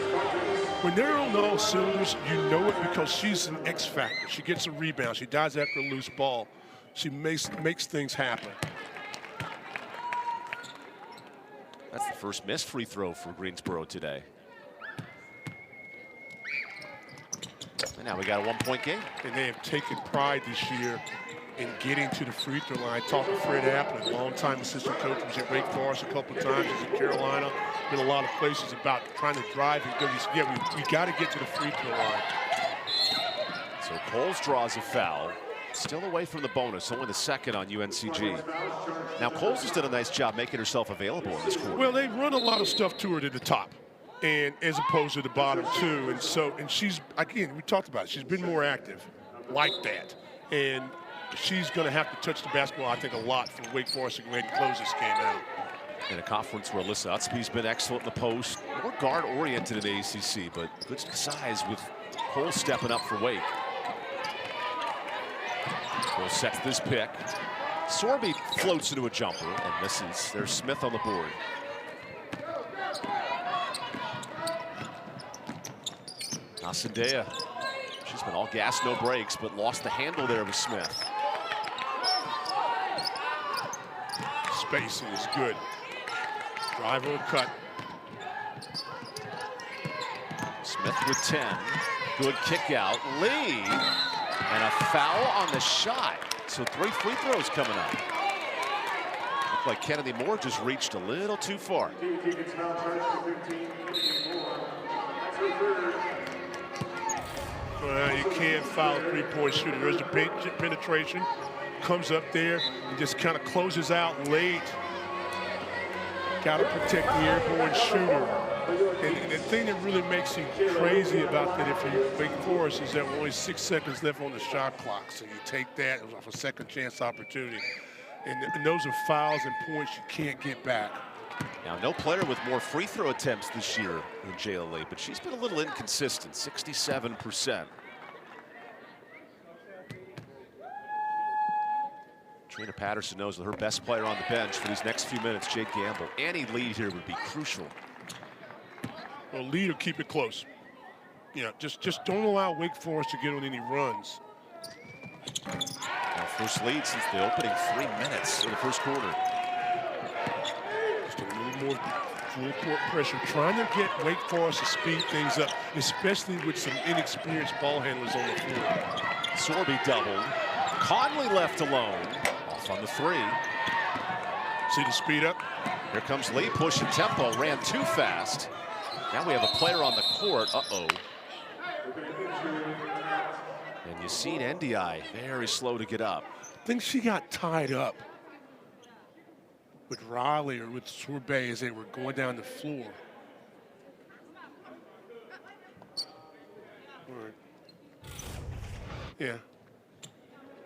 B: when they're on all cylinders, you know it because she's an X factor. She gets a rebound. She dives after a loose ball. She makes things happen.
A: That's the first missed free throw for Greensboro today. And now we got a 1-point game.
B: And they have taken pride this year in getting to the free throw line. I talked to Fred Applin, longtime assistant coach, was at Wake Forest a couple of times, was in Carolina, been a lot of places, about trying to drive and go. Yeah, we got to get to the free throw line.
A: So Cowles draws a foul. Still away from the bonus, only the second on UNCG. Now Cowles has done a nice job making herself available in this quarter.
B: Well, they run a lot of stuff to her to the top, and as opposed to the bottom too. And she's, again, we talked about it, she's been more active like that. And she's going to have to touch the basketball, I think, a lot for Wake Forest to go ahead and close this game out.
A: In a conference where Alyssa Utsby's been excellent in the post, more guard-oriented in the ACC, but good size with Cowles stepping up for Wake. Cowles sets this pick. Sorby floats into a jumper and misses. There's Smith on the board. Asandea, she's been all gas, no brakes, but lost the handle there with Smith.
B: Spacing is good. Drive or cut.
A: Smith with 10. Good kick out. Lee. And a foul on the shot. So 3 free throws coming up. Looked like Kennedy Moore just reached a little too far.
B: Well, you can't foul a three-point shooter. There's the penetration. Comes up there and just kind of closes out late. Got to protect the airborne shooter. And the thing that really makes you crazy about that, if you Wake Forest, is that only 6 seconds left on the shot clock. So you take that off a second chance opportunity. And those are fouls and points you can't get back.
A: Now, no player with more free throw attempts this year than JLA, but she's been a little inconsistent, 67%. Trina Patterson knows that her best player on the bench for these next few minutes, Jade Gamble. Any lead here would be crucial.
B: Well, lead or keep it close. You know, just don't allow Wake Forest to get on any runs.
A: Now, first lead since the opening 3 minutes of the first quarter.
B: Just a little more full court pressure, trying to get Wake Forest to speed things up, especially with some inexperienced ball handlers on the floor.
A: Sorby doubled. Conley left alone. Off on the 3.
B: See the speed up?
A: Here comes Lee pushing tempo, ran too fast. Now we have a player on the court. Uh-oh. And Yassine Ndiaye, very slow to get up.
B: I think she got tied up with Riley or with Sorbet as they were going down the floor. All right. Yeah.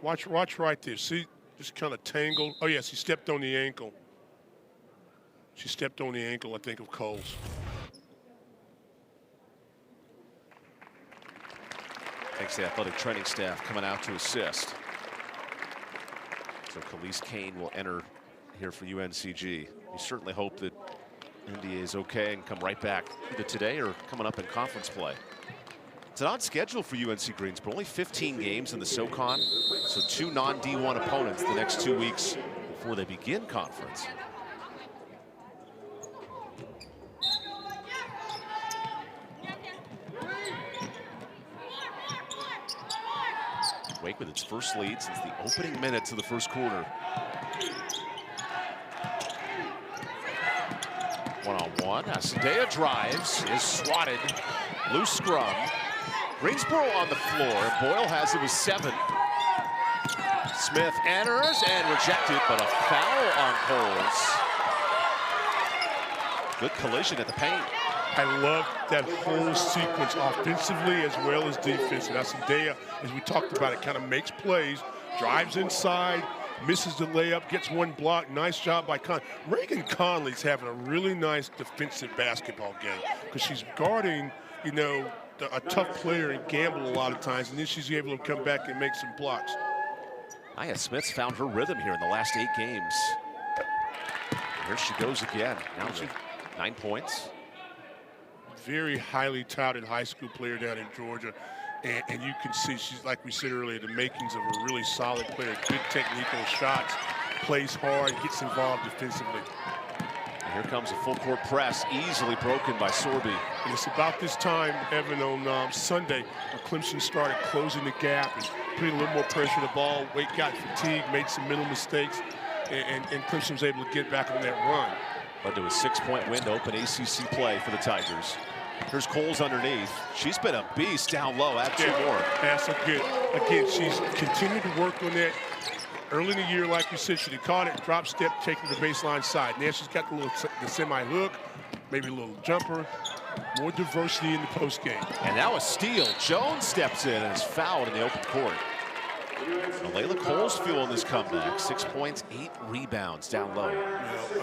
B: Watch right there. See, just kind of tangled. Oh, yes, he stepped on the ankle. She stepped on the ankle, I think, of Cowles.
A: Thanks to the athletic training staff coming out to assist. So Khalees Kane will enter here for UNCG. We certainly hope that Ndiaye is okay and come right back either today or coming up in conference play. It's an odd schedule for UNC Greensboro. Only 15 games in the SoCon, so 2 non-D1 opponents the next 2 weeks before they begin conference. Wake with its first lead since the opening minutes of the first quarter. One-on-one. Asandea drives, is swatted. Loose scrum. Greensboro on the floor. Boyle has it with 7. Smith enters and rejected, but a foul on Cowles. Good collision at the paint.
B: I love that whole sequence offensively as well as defensively. Asandea, as we talked about, it kind of makes plays, drives inside, misses the layup, gets one block. Nice job by Conley. Reagan Conley's having a really nice defensive basketball game because she's guarding, you know, a tough player and Gamble a lot of times, and then she's able to come back and make some blocks.
A: Nia Smith's found her rhythm here in the last 8 games. Here she goes again. Now 9 points.
B: Very highly touted high school player down in Georgia. And you can see she's, like we said earlier, the makings of a really solid player. Good technique on shots, plays hard, gets involved defensively.
A: Here comes a full court press, easily broken by Sorby.
B: And it's about this time, Evan, on Sunday, when Clemson started closing the gap and putting a little more pressure on the ball. Wake got fatigued, made some mental mistakes, and Clemson was able to get back on that run.
A: Led to a 6-point win to open ACC play for the Tigers. Here's Coles underneath. She's been a beast down low. Add two more.
B: That's a good. Again, she's continued to work on that. Early in the year, like you said, she caught it, drop step, taking the baseline side. Now she's got the semi-hook, maybe a little jumper. More diversity in the post game.
A: And now a steal. Jones steps in and is fouled in the open court. Malaya Cowles fueling this comeback. 6 points, 8 rebounds down low.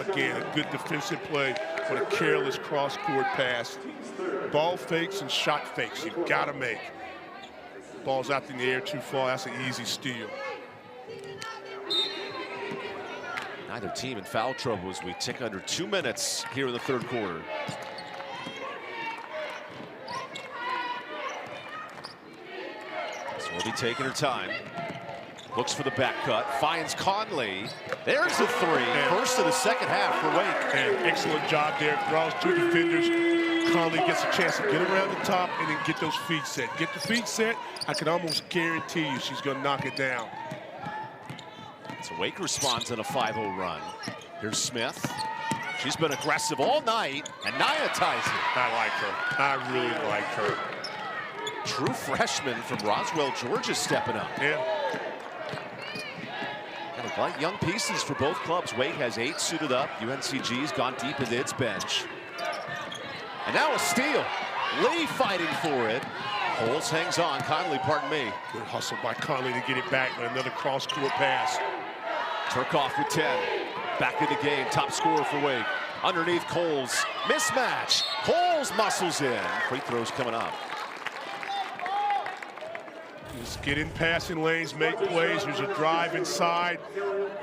B: Again, a good defensive play, but a careless cross-court pass. Ball fakes and shot fakes you've got to make. Ball's out in the air too far. That's an easy steal.
A: Neither team in foul trouble as we tick under 2 minutes here in the third quarter. So we'll be taking her time. Looks for the back cut, finds Conley. There's the three. First of the second half for Wake.
B: And excellent job there. Draws two defenders. Conley gets a chance to get around the top and then get those feet set. Get the feet set, I can almost guarantee you she's going to knock it down.
A: So Wake responds on a 5-0 run. Here's Smith. She's been aggressive all night, and Nia ties it.
B: I like her. I really like her.
A: True freshman from Roswell, Georgia, stepping up.
B: Yeah.
A: Got a lot of young pieces for both clubs. Wake has 8 suited up. UNCG's gone deep into its bench. And now a steal. Lee fighting for it. Cowles hangs on. Conley, pardon me.
B: Good hustle by Conley to get it back with another cross-court pass.
A: Turkoff with 10. Back in the game. Top scorer for Wake. Underneath Cowles. Mismatch. Cowles muscles in. Free throws coming up.
B: Just get in passing lanes, make plays. There's a drive inside.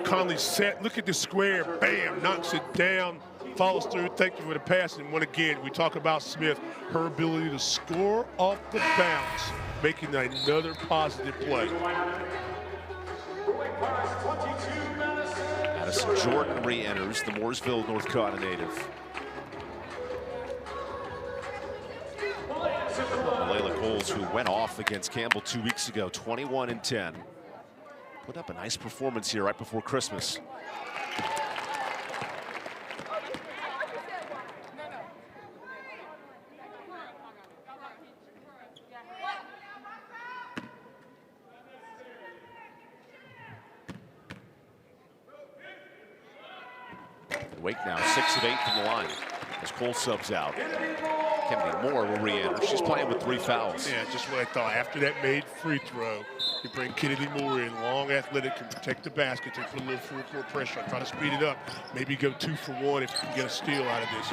B: Conley set. Look at the square. Bam. Knocks it down. Follows through. Thank you for the pass. And once again, we talk about Smith. Her ability to score off the bounce, making another positive play.
A: Madison Jordan re-enters, the Mooresville, North Carolina native. Malaya Cowles, who went off against Campbell 2 weeks ago, 21 and 10. Put up a nice performance here right before Christmas. Wake now 6 of 8 from the line as Cole subs out. Kennedy Moore will re-enter. She's playing with 3 fouls.
B: Yeah, just what I thought. After that made free throw, you bring Kennedy Moore in, long athletic, can protect the basket, take a little full court pressure, try to speed it up, maybe go 2 for 1 if you can get a steal out of this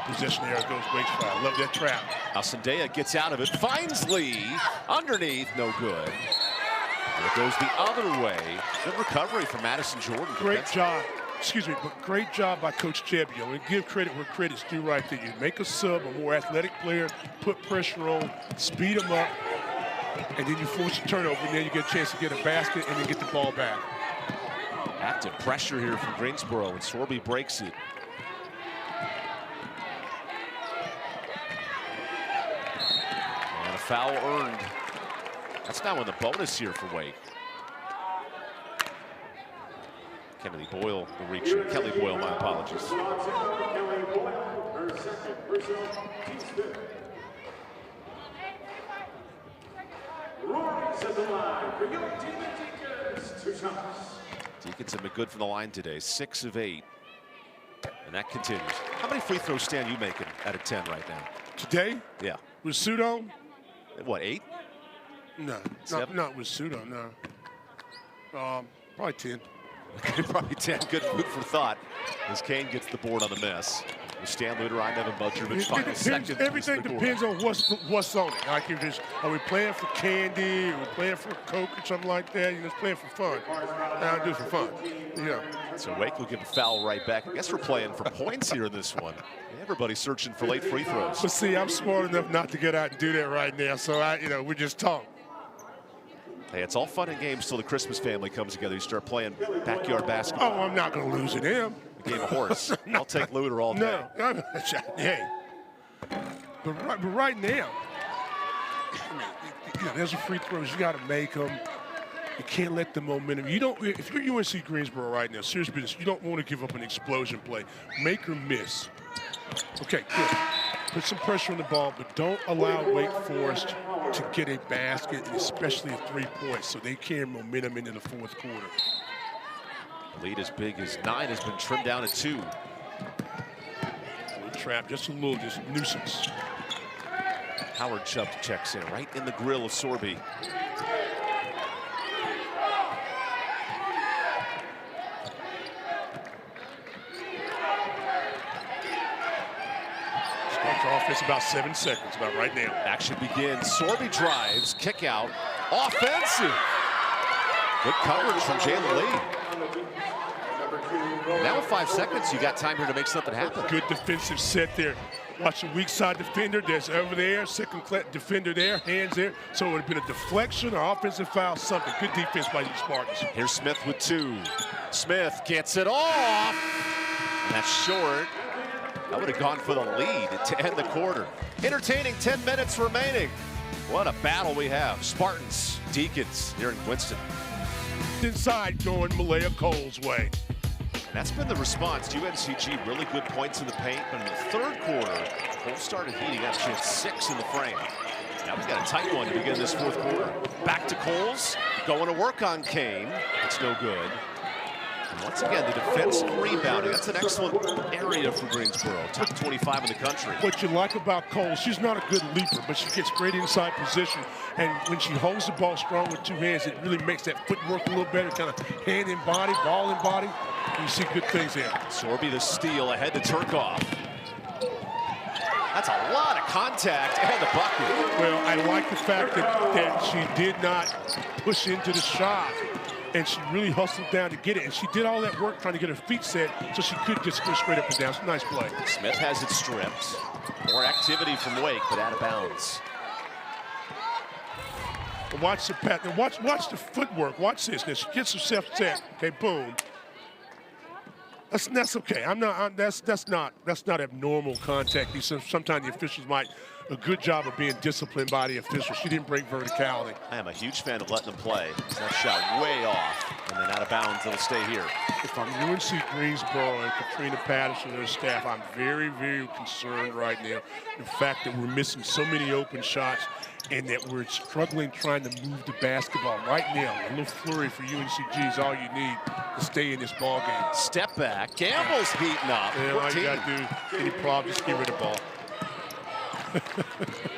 B: possession. There goes Wake's foul. Love that trap.
A: Alcindea gets out of it, finds Lee underneath, no good. And it goes the other way. Good recovery from Madison Jordan.
B: Great job. Excuse me, but great job by Coach Chebbio. And give credit where credit's due right there. You make a sub, a more athletic player, put pressure on, speed them up, and then you force a turnover, and then you get a chance to get a basket and then get the ball back.
A: Active pressure here from Greensboro, and Sorby breaks it. And a foul earned. That's now in the bonus here for Wake. Kennedy Boyle, the reach. Kelly Boyle, my apologies. Deacons have been good from the line today, 6 of 8. And that continues. How many free throws stand you making out of 10 right now?
B: Today?
A: Yeah.
B: With Pseudo?
A: What, 8?
B: No, not with Pseudo, no. Probably 10.
A: Probably 10. Good food for thought as Kane gets the board on the miss. With Stan Luterine, Evan Budrovich, final seconds.
B: Everything depends on what's on it. Like, are we playing for candy? Are we playing for Coke or something like that? You're just playing for fun. I do it for fun. Yeah.
A: So Wake will give a foul right back. I guess we're playing for points here in this one. Everybody's searching for late free throws.
B: But see, I'm smart enough not to get out and do that right now. So we just talk.
A: Hey, it's all fun and games till the Christmas family comes together. You start playing backyard basketball.
B: Oh, I'm not going to lose to them.
A: a game of horse. I'll take Luder all day.
B: No, hey. But right now, there's a free throws. You got to make them. You can't let the momentum. You don't. If you're UNC Greensboro right now, serious business, you don't want to give up an explosion play. Make or miss. Okay, good. Put some pressure on the ball, but don't allow Wake Forest to get a basket, and especially a 3 points, so they carry momentum into the fourth quarter.
A: The lead as big as 9 has been trimmed down to 2.
B: A little trap, just nuisance.
A: Howard Chubb checks in right in the grill of Sorby.
B: Offense about 7 seconds, about right now.
A: Action begins. Sorby drives, kick out, offensive. Good coverage from Jalen Lee. Now with 5 seconds, you got time here to make something happen.
B: Good defensive set there. Watch the weak side defender. There's over there, second defender there, hands there. So it would have been a deflection or offensive foul, something. Good defense by the Spartans.
A: Here's Smith with 2. Smith gets it off. And that's short. That would have gone for the lead to end the quarter. Entertaining 10 minutes remaining. What a battle we have. Spartans, Deacons here in Winston.
B: Inside going Malaya Cowles' way.
A: And that's been the response to UNCG. Really good points in the paint, but in the third quarter, Cowles started heating up. She had 6 in the frame. Now we've got a tight one to begin this fourth quarter. Back to Cowles, going to work on Kane. It's no good. And once again, the defensive rebounding. That's an excellent area for Greensboro. Top 25 in the country.
B: What you like about Cowles, she's not a good leaper, but she gets great inside position. And when she holds the ball strong with 2 hands, it really makes that footwork a little better, kind of hand in body, ball in body. And you see good things there.
A: Sorby the steal ahead to Turkoff. That's a lot of contact and the bucket.
B: Well, I like the fact that she did not push into the shot. And she really hustled down to get it. And she did all that work trying to get her feet set so she could just go straight up and down. It's a nice play.
A: Smith has it stripped. More activity from Wake, but out of bounds.
B: Watch the pattern. Watch the footwork. Watch this. Now she gets herself set. Okay, boom. That's okay. That's not abnormal contact. Sometimes the officials might a good job of being disciplined by the officials. She didn't break verticality.
A: I am a huge fan of letting them play. That shot way off, and then out of bounds. It'll stay here.
B: If I'm UNC Greensboro and Katrina Patterson and her staff, I'm very, very concerned right now. The fact that we're missing so many open shots and that we're struggling trying to move the basketball. Right now, a little flurry for UNCG is all you need to stay in this ball game.
A: Step back. Gamble's heating up.
B: Yeah, all you got to do, any problem, just give her the ball.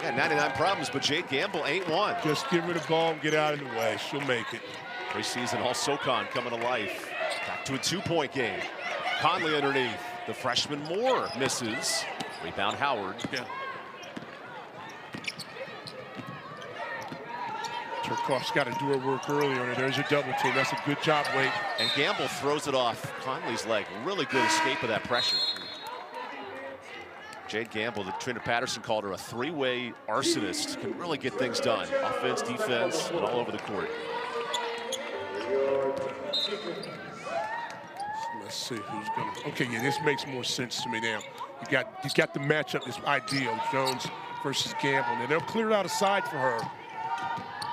A: Yeah, 99 problems, but Jade Gamble ain't one.
B: Just give her the ball and get out of the way. She'll make it.
A: Preseason All-SoCon coming to life. Back to a 2-point game. Conley underneath. The freshman Moore misses. Rebound Howard.
B: Yeah. Turkoff's got to do her work early on it. There's a double team. That's a good job, Wade.
A: And Gamble throws it off Conley's leg. Really good escape of that pressure. Jade Gamble, the Trina Patterson called her a 3-way arsonist. Can really get things done. Offense, defense, and all over the court.
B: Let's see who's going to. Okay, yeah, this makes more sense to me now. You got the matchup is ideal. Jones versus Gamble. Now they'll clear out a side for her.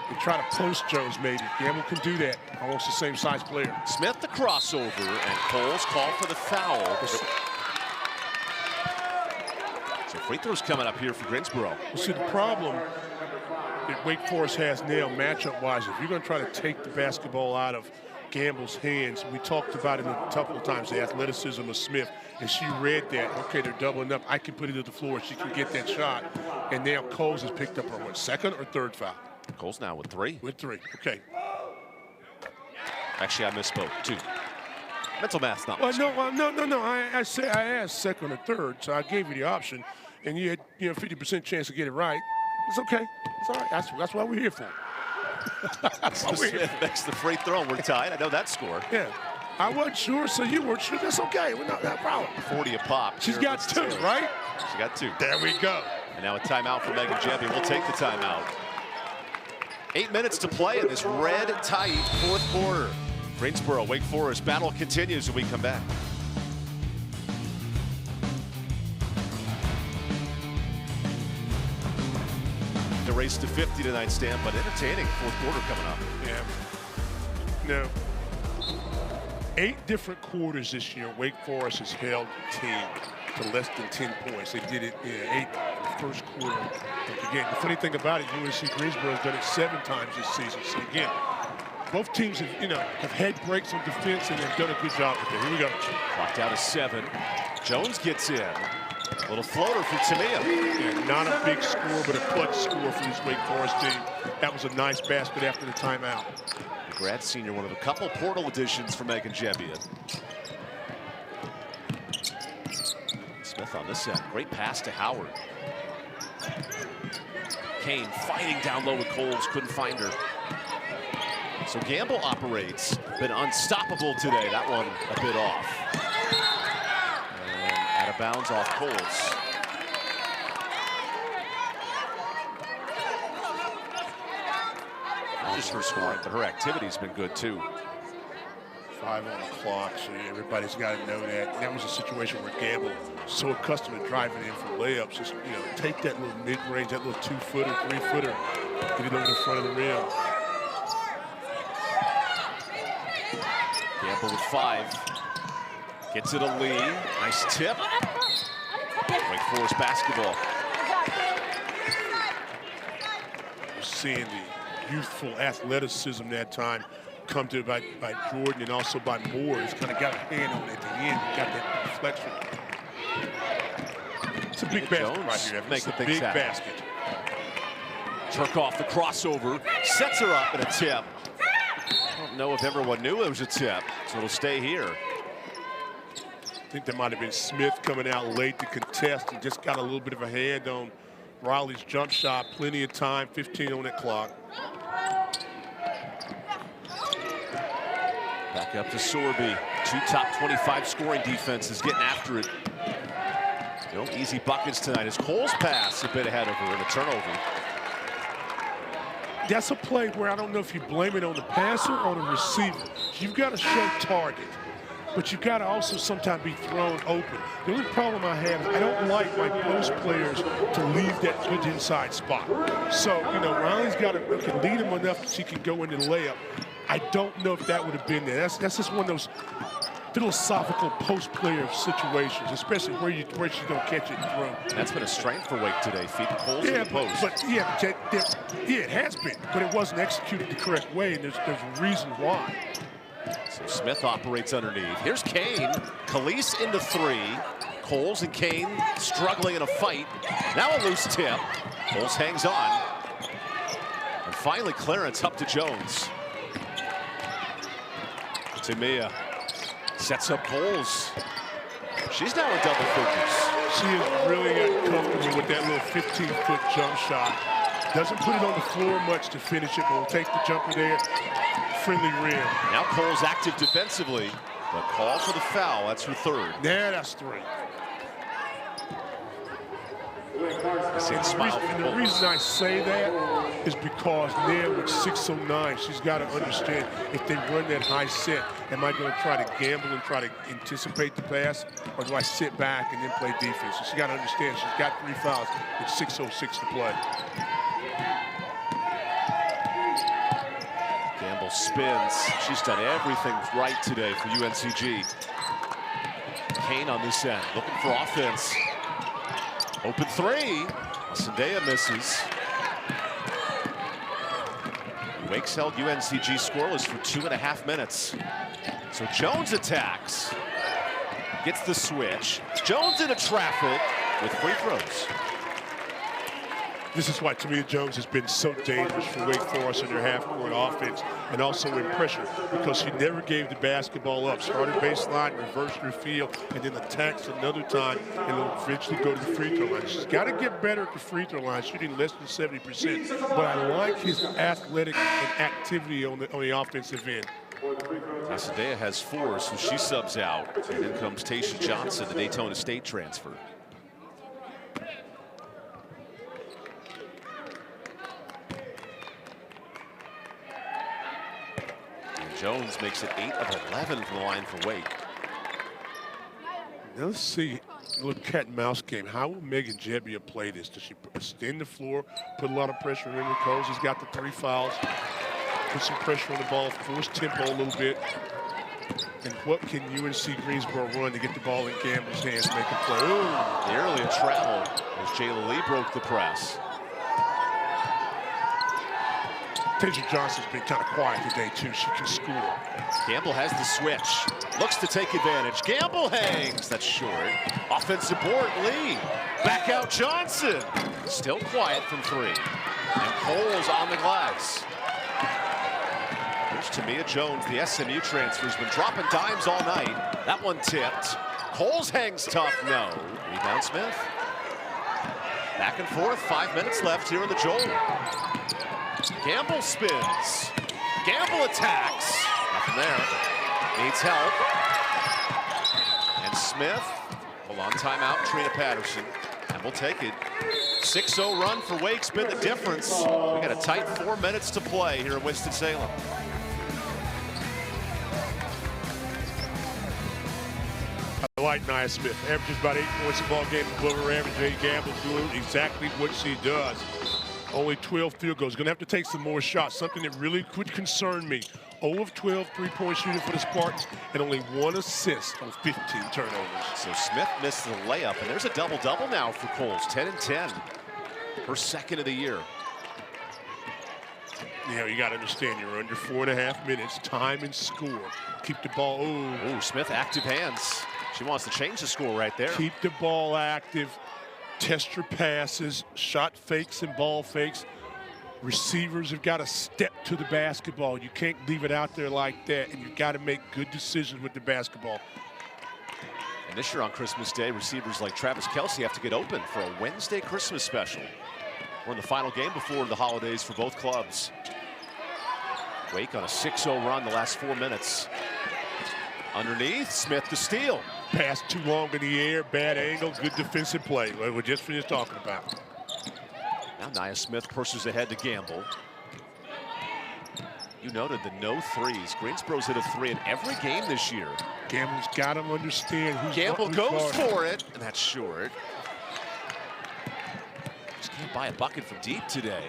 B: And try to post Jones maybe. Gamble can do that. Almost the same size player.
A: Smith the crossover, and Cowles called for the foul. So free throws coming up here for Greensboro.
B: Well, see, the problem that Wake Forest has now, matchup-wise, if you're going to try to take the basketball out of Gamble's hands, we talked about it a couple of times, the athleticism of Smith, and she read that, okay, they're doubling up, I can put it to the floor, she can get that shot. And now Cowles has picked up her, what, second or third foul?
A: Cowles now with 3.
B: With 3, okay.
A: Actually, I misspoke, 2. Mental math's not.
B: No. I asked second or third, so I gave you the option, and you had 50% chance to get it right. It's okay. It's all right. That's what we're here for.
A: So Smith makes the free throw. We're tied. I know that score.
B: Yeah. I wasn't sure, so you weren't sure. That's okay. We're not that problem.
A: 40 a pop.
B: She's got 2, right?
A: She got 2.
B: There we go.
A: And now a timeout for Megan Jebby. We'll take the timeout. 8 minutes to play in this red tight fourth quarter. Greensboro, Wake Forest battle continues when we come back. the race to 50 tonight, Stan, but entertaining fourth quarter coming up.
B: Yeah. No. 8 different quarters this year, Wake Forest has held the team to less than 10 points. They did it in 8 in the first quarter. Again, the funny thing about it, UNC Greensboro has done it 7 times this season. So again, both teams have, have had breaks on defense and have done a good job with it. Here we go.
A: Clock down to 7. Jones gets in. A little floater for Tamia.
B: Yeah, not a big score, but a clutch score for this Wake Forest team. That was a nice basket after the timeout.
A: Grad senior, one of a couple portal additions for Megan Jebbia. Smith on this end. Great pass to Howard. Kane fighting down low with Cowles. Couldn't find her. So Gamble operates. Been unstoppable today. That one a bit off. And out of bounds off Cowles. Not just her scoring, but her activity's been good too.
B: 5 on the clock, so everybody's got to know that. And that was a situation where Gamble was so accustomed to driving in for layups. Just, take that little mid-range, that little 2-footer, 3-footer, get it over the front of the rim.
A: Gamble with 5. Gets it to Lee. Nice tip. Wake Forest basketball.
B: We're seeing the youthful athleticism that time come to by Jordan and also by Moore. He's kind of got a hand on it at the end. Got that deflection. It's a big basket right here. It's a big basket.
A: Turk off the crossover. Sets her up in a tip. I don't know if everyone knew it was a tip, so it'll stay here.
B: I think there might have been Smith coming out late to contest and just got a little bit of a hand on Riley's jump shot. Plenty of time, 15 on that clock.
A: Back up to Sorby. 2 top 25 scoring defenses getting after it. No easy buckets tonight as Cowles pass a bit ahead of her in a turnover.
B: That's a play where I don't know if you blame it on the passer or the receiver. You've got to show target, but you've got to also sometimes be thrown open. The only problem I have is I don't like my post players to leave that good inside spot. So, Riley's got to can lead him enough that she can go into the layup. I don't know if that would have been there. That's just one of those philosophical post player situations, especially where you don't catch it and throw.
A: That's been a strength for Wake today, feeding Cowles in the post.
B: It has been, but it wasn't executed the correct way, and there's a reason why.
A: So Smith operates underneath. Here's Kane. Cowles into 3. Cowles and Kane struggling in a fight. Now a loose tip. Cowles hangs on. And finally clearance up to Jones. Tamia sets up Cowles. She's now in double figures.
B: She has really got comfortable with that little 15-foot jump shot. Doesn't put it on the floor much to finish it, but will take the jumper there. Friendly rim.
A: Now Cowles active defensively, but call for the foul. That's her 3rd.
B: Yeah, that's 3. And the reason I say that is because there with 6:09, she's got to understand if they run that high set, am I going to try to gamble and try to anticipate the pass, or do I sit back and then play defense? So she's got to understand she's got 3 fouls with 6:06 to play.
A: Gamble spins. She's done everything right today for UNCG. Kane on this end, looking for offense. Open 3. Zendaya misses. Wake's held UNCG scoreless for 2.5 minutes. So Jones attacks. Gets the switch. Jones into traffic with free throws.
B: This is why Tamia Jones has been so dangerous for Wake Forest in their half-court offense and also in pressure, because she never gave the basketball up. Started baseline, reversed her field, and then attacks another time and will eventually go to the free throw line. She's got to get better at the free throw line, shooting less than 70%. But I like his athletic and activity on the offensive end.
A: Zendaya has 4, so she subs out. And in comes Tasha Johnson, the Daytona State transfer.
B: Jones makes it 8 of 11 from the line for Wake. Let's see A little cat and mouse game. How will Megan Jebbia play this? Does she extend the floor, put a lot of pressure on Emily Cowles? She's got the 3 fouls. Put some pressure on the ball, force tempo a little bit. And what can UNC Greensboro run to get the ball in Gamble's hands, make a play? Ooh.
A: Nearly a travel as Jayla Lee broke the press.
B: Tamia Johnson's been kind of quiet today, too. She can score.
A: Gamble has the switch. Looks to take advantage. Gamble hangs. That's short. Offensive board, Lee. Back out Johnson. Still quiet from 3. And Cowles on the glass. Here's Tamia Jones, the SMU transfer, has been dropping dimes all night. That one tipped. Cowles hangs tough, no. Rebound Smith. Back and forth, 5 minutes left here in the Joel. Gamble spins. Gamble attacks. Nothing there. Needs help. And Smith, full on timeout, Trina Patterson. And we'll take it. 6-0 run for Wake's been the difference. We got a tight 4 minutes to play here in Winston-Salem.
B: I like Nia Smith. Averages about 8 points a ball game above her average. Gamble's doing exactly what she does. Only 12 field goals. Going to have to take some more shots. Something that really could concern me. 0 of 12 3-point shooting for the Spartans and only 1 assist on 15 turnovers.
A: So Smith missed the layup, and there's a double-double now for Cowles. 10 and 10. Her second of the year.
B: You know, you got to understand, you're under 4.5 minutes. Time and score. Keep the ball.
A: Ooh, Smith, active hands. She wants to change the score right there.
B: Keep the ball active. Test your passes. Shot fakes and ball fakes. Receivers have got to step to the basketball. You can't leave it out there like that, and you've got to make good decisions with the basketball.
A: And this year on Christmas Day, receivers like Travis Kelsey have to get open for a Wednesday Christmas special. We're in the final game before the holidays for both clubs. Wake on a 6-0 run the last 4 minutes. Underneath, Smith to steal.
B: Pass too long in the air, bad angle, good defensive play. We're just finished talking about.
A: Now Nia Smith pushes ahead to Gamble. You noted the no threes. Greensboro's hit a 3 in every game this year.
B: Gamble's got to understand who's
A: Gamble goes for it, and that's short. Just can't buy a bucket from deep today.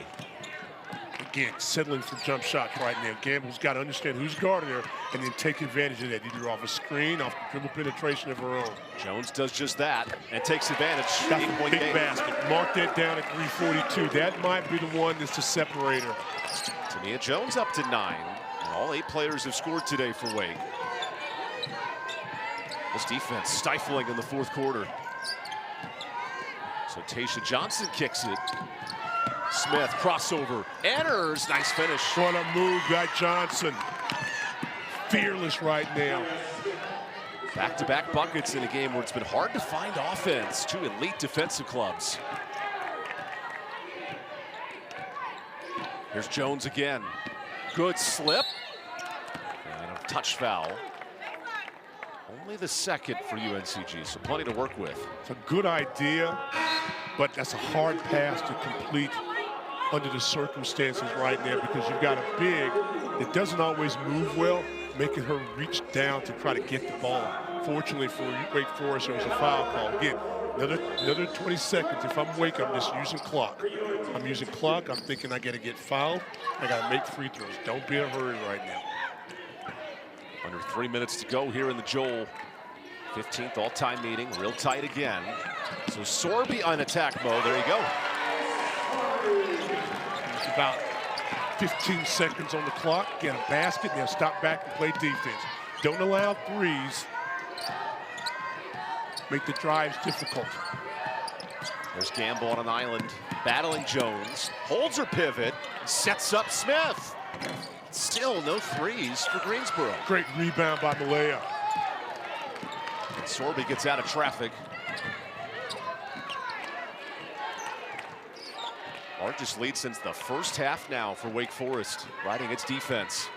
B: Again, settling for jump shots right now. Gamble's got to understand who's guarding her and then take advantage of that, either off a screen, off the dribble penetration of her own.
A: Jones does just that and takes advantage.
B: That's a big basket. Mark that down at 3:42. That might be the one that's the separator.
A: Tamia Jones up to 9. And all 8 players have scored today for Wake. This defense stifling in the 4th quarter. So Tamia Johnson kicks it. Smith, crossover, enters, nice finish.
B: What a move by Johnson. Fearless right now.
A: Back-to-back buckets in a game where it's been hard to find offense. 2 elite defensive clubs. Here's Jones again. Good slip. And a touch foul. Only the 2nd for UNCG, so plenty to work with.
B: It's a good idea, but that's a hard pass to complete under the circumstances right now, because you've got a big that doesn't always move well, making her reach down to try to get the ball. Fortunately for Wake Forest, there was a foul call. Again, another 20 seconds. If I'm Wake, I'm just using clock. I'm using clock. I'm thinking I got to get fouled. I got to make free throws. Don't be in a hurry right now.
A: Under 3 minutes to go here in the Joel. 15th all-time meeting, real tight again. So Sorby on attack mode. There you go.
B: It's about 15 seconds on the clock. Get a basket, now stop back and play defense. Don't allow threes. Make the drives difficult.
A: There's Gamble on an island, battling Jones. Holds her pivot, sets up Smith. Still no threes for Greensboro.
B: Great rebound by Malaya.
A: And Sorby gets out of traffic. Largest lead since the first half now for Wake Forest, riding its defense.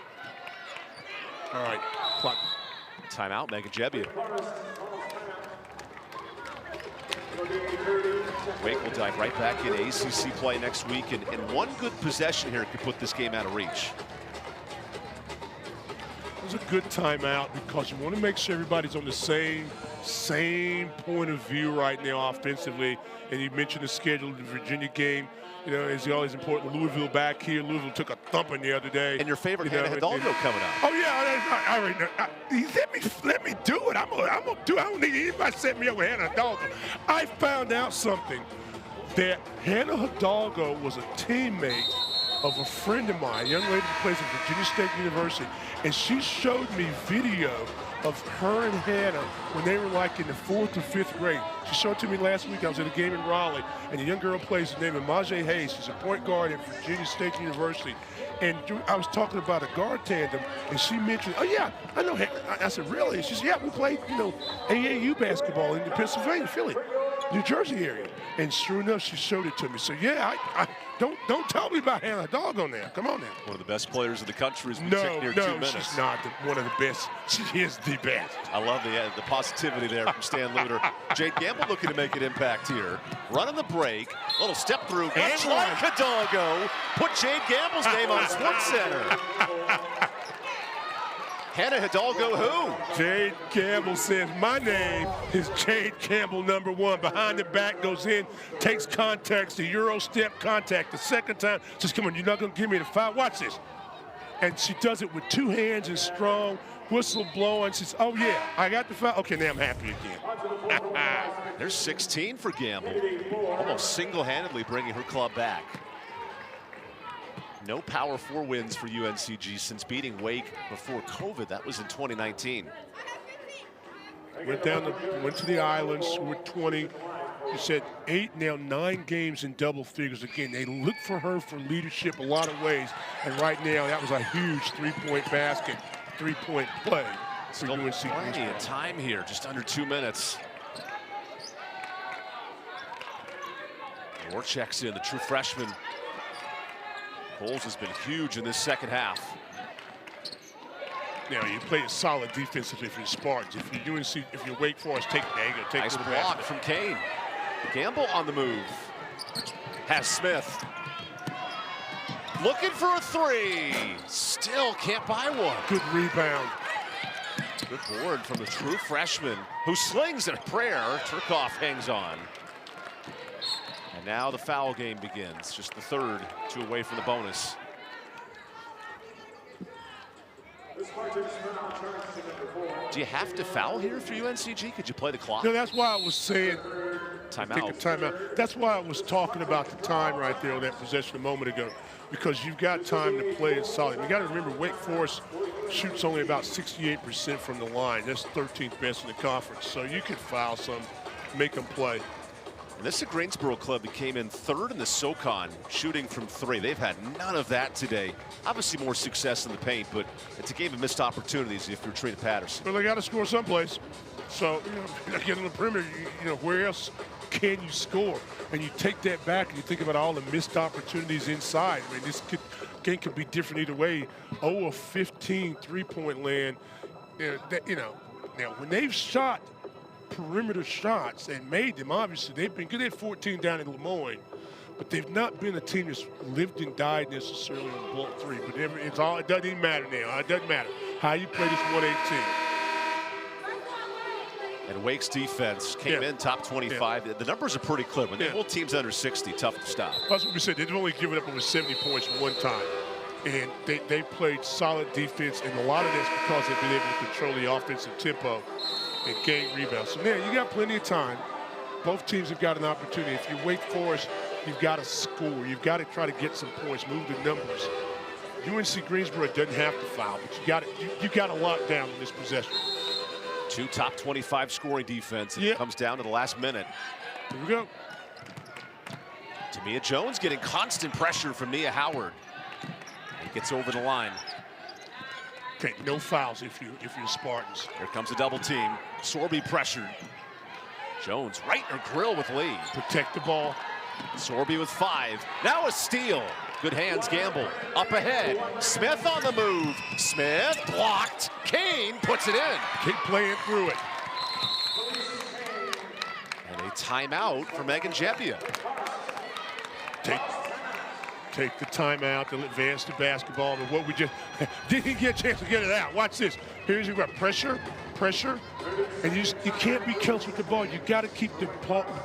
B: All right, clock.
A: Timeout, Megan Jebbia. Wake will dive right back into ACC play next week, and one good possession here could put this game out of reach.
B: It was a good timeout because you want to make sure everybody's on the same same point of view right now offensively. And you mentioned the schedule of the Virginia game. You know, it's always important. Louisville back here. Louisville took a thumping the other day.
A: And your favorite Hannah Hidalgo coming up.
B: Oh yeah, I already know. Let me do it. I'm gonna do it. I don't need anybody to set me up with Hannah Hidalgo. I found out something, that Hannah Hidalgo was a teammate of a friend of mine, a young lady who plays at Virginia State University, and she showed me video of her and Hannah when they were like in the 4th or 5th grade. She showed it to me last week. I was at a game in Raleigh, and a young girl plays, her name is Majay Hayes. She's a point guard at Virginia State University. And I was talking about a guard tandem, and she mentioned, oh yeah, I know Hannah. I said, really? She said, yeah, we played, you know, AAU basketball in the Pennsylvania, Philly, New Jersey area. And sure enough, she showed it to me. So yeah, don't tell me about Hannah Hidalgo now. Come on now.
A: One of the best players in the country as we tick near 2 minutes.
B: No, she's not one of the best. She is the best.
A: I love the positivity there from Stan Luter. Jade Gamble looking to make an impact here. Running the break, little step through. Much like Hidalgo, put Jade Gamble's name on SportsCenter. Hannah Hidalgo who?
B: Jade Campbell says, my name is Jade Campbell, #1. Behind the back, goes in, takes contact, the Euro step contact. The second time, says, come on, you're not going to give me the foul. Watch this. And she does it with 2 hands and strong, whistle blowing. She says, oh, yeah, I got the foul. Okay, now I'm happy again.
A: There's 16 for Gamble. Almost single-handedly bringing her club back. No Power 4 wins for UNCG since beating Wake before COVID. That was in 2019.
B: Went to the island, scored 20. You said 8, now 9 games in double figures. Again, they look for her for leadership a lot of ways. And right now, that was a huge 3-point basket, 3-point play for UNC.
A: Plenty of time here, just under 2 minutes. Moore checks in, the true freshman. Cowles has been huge in this second half.
B: Now you play a solid defensively for the Spartans. If you're UNC, if you're Wake Forest, take
A: nice block from Kane. Gamble on the move. Has Smith. Looking for a 3. Still can't buy one.
B: Good rebound.
A: Good board from the true freshman who slings a prayer. Turkoff hangs on. And now the foul game begins. Just the 3rd, 2 away from the bonus. Do you have to foul here for UNCG? Could you play the clock?
B: No, that's why I was saying
A: timeout.
B: Timeout. That's why I was talking about the time right there on that possession a moment ago, because you've got time to play it solid. You got to remember, Wake Forest shoots only about 68% from the line. That's 13th best in the conference. So you could foul some, make them play.
A: And this is a Greensboro club that came in 3rd in the SoCon shooting from 3. They've had none of that today. Obviously more success in the paint, but it's a game of missed opportunities if you're Trina Patterson.
B: Well, they got to score someplace. So, you know, get on the perimeter, you know, where else can you score? And you take that back and you think about all the missed opportunities inside. I mean, this game could be different either way. 0 of 15 3-point land. You know, now when they've shot perimeter shots and made them, obviously they've been good. They had 14 down in Lemoyne, but they've not been a team that's lived and died necessarily on block 3. But it doesn't even matter now. It doesn't matter how you play this 118.
A: And Wake's defense came in top 25. The numbers are pretty clear. When they hold teams under 60, tough to stop.
B: That's what we said. They've only given up over 70 points one time. And they played solid defense, and a lot of that's because they've been able to control the offensive tempo and gain rebounds. So now you got plenty of time. Both teams have got an opportunity. If you're Wake Forest, you've got to score. You've got to try to get some points, move the numbers. UNC Greensboro doesn't have to foul, but you got to lock down on this possession.
A: 2 top 25 scoring defense, and it comes down to the last minute.
B: Here we go.
A: Tamia Jones getting constant pressure from Nia Howard. He gets over the line.
B: Okay, no fouls if you're Spartans.
A: Here comes a double team. Sorby pressured. Jones right in her grill with Lee.
B: Protect the ball.
A: Sorby with 5. Now a steal. Good hands, Gamble. Up ahead. Smith on the move. Smith blocked. Kane puts it in.
B: Keep playing through it.
A: And a timeout for Megan Jebbia.
B: Take the timeout to advance the basketball. And what we just didn't get a chance to get it out. Watch this. Here's you got pressure pressure, and you can't be careless with the ball. You got to keep the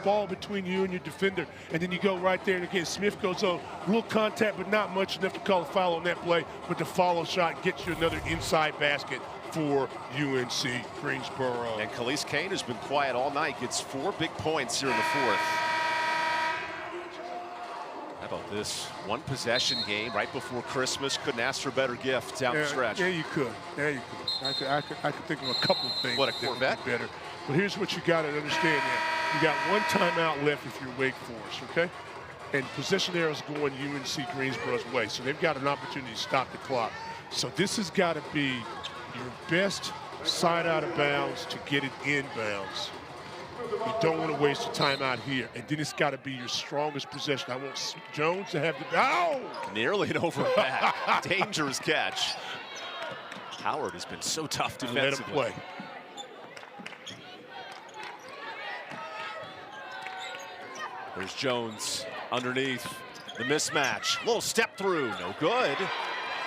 B: ball between you and your defender, and then you go right there. And again, Smith goes on, little contact, but not much enough to call a foul on that play. But the follow shot gets you another inside basket for UNC Greensboro.
A: And Khalees Kane has been quiet all night. Gets 4 big points here in the fourth. How about this? One possession game right before Christmas. Couldn't ask for a better gift down the stretch.
B: Yeah, you could. Yeah, you could. I could think of a couple of things.
A: What, a Corvette?
B: Better. But here's what you got to understand now. You got one timeout left if you're Wake Forest, okay? And possession arrows going UNC Greensboro's way. So they've got an opportunity to stop the clock. So this has got to be your best side out of bounds to get it inbounds. You don't want to waste a timeout here. And then it's got to be your strongest possession. I want Jones to have the... Oh!
A: Nearly an overpass. Dangerous catch. Howard has been so tough defensively.
B: Let him play.
A: There's Jones underneath the mismatch. Little step through, no good.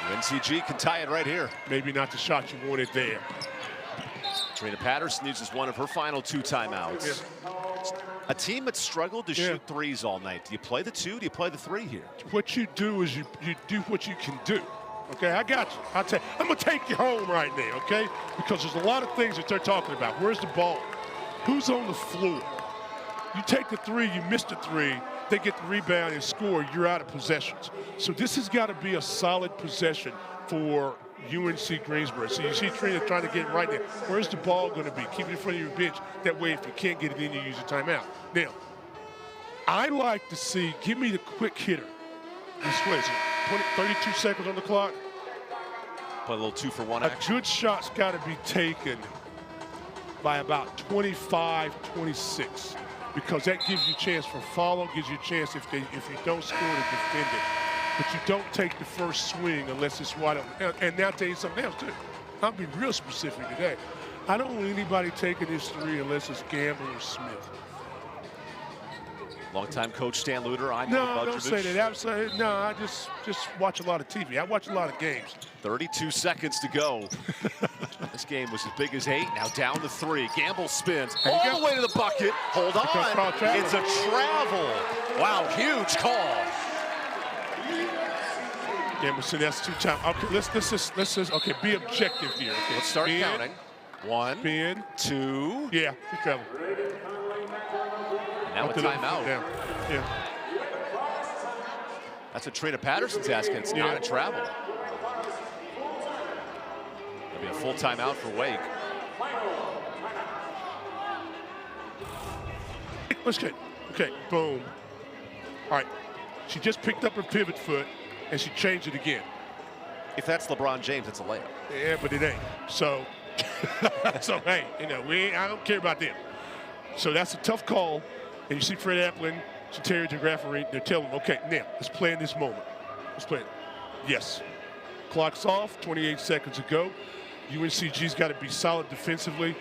A: UNCG can tie it right here.
B: Maybe not the shot you wanted there.
A: Trina Patterson uses one of her final 2 timeouts. Yeah. A team that struggled to shoot threes all night. Do you play the 2? Do you play the 3 here?
B: What you do is you do what you can do. Okay, I got you. I'm going to take you home right now, okay? Because there's a lot of things that they're talking about. Where's the ball? Who's on the floor? You take the 3, you miss the 3, they get the rebound and score, you're out of possessions. So this has got to be a solid possession for UNC Greensboro. So you see Trina trying to get it right there. Where's the ball going to be? Keep it in front of your bench. That way, if you can't get it in, you use a timeout. Now, I like to see, give me the quick hitter. This way, is it 32 seconds on the clock?
A: Play a little 2-for-1
B: A
A: action.
B: good shot's got to be taken by about 25, 26. Because that gives you a chance for follow, gives you a chance if you don't score to defend it. But you don't take the first swing unless it's wide open. And now I'll tell you something else, too. I'll be real specific today. I don't want anybody taking this 3 unless it's Gamble or Smith.
A: Longtime coach Stan Luter. I know.
B: No, don't say that. Absolutely. No, I just watch a lot of TV. I watch a lot of games.
A: 32 seconds to go. This game was as big as 8. Now down to 3. Gamble spins all the way to the bucket. Hold on. It's a travel. Wow, huge call.
B: Gamble said that's 2 times. Okay, let's just okay, be objective here. Okay.
A: Let's start counting. 1, 2.
B: Yeah, good travel.
A: Now a timeout.
B: Yeah.
A: That's what Trina Patterson's asking. It's not a travel. It'll be a full timeout for Wake.
B: Let's get, okay, boom. All right, she just picked up her pivot foot and she changed it again.
A: If that's LeBron James, it's a layup.
B: Yeah, but it ain't. So, hey, I don't care about them. So that's a tough call. And you see Fred Applin, Terry DeGrafferi, they're telling them, okay, now, let's play in this moment. Let's play it. Yes. Clock's off, 28 seconds to go. UNCG's got to be solid defensively.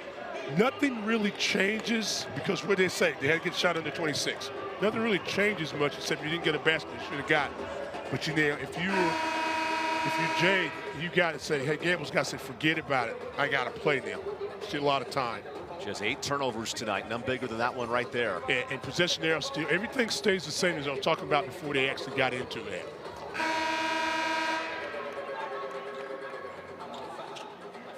B: Nothing really changes because what they say, they had to get shot under 26. Nothing really changes much except you didn't get a basket you should have got. But if you're Jade, you got to say, hey, Gamble's got to say, forget about it. I got to play now. Still a lot of time.
A: She has 8 turnovers tonight, none bigger than that one right there.
B: And possession there, still everything stays the same as I was talking about before they actually got into it.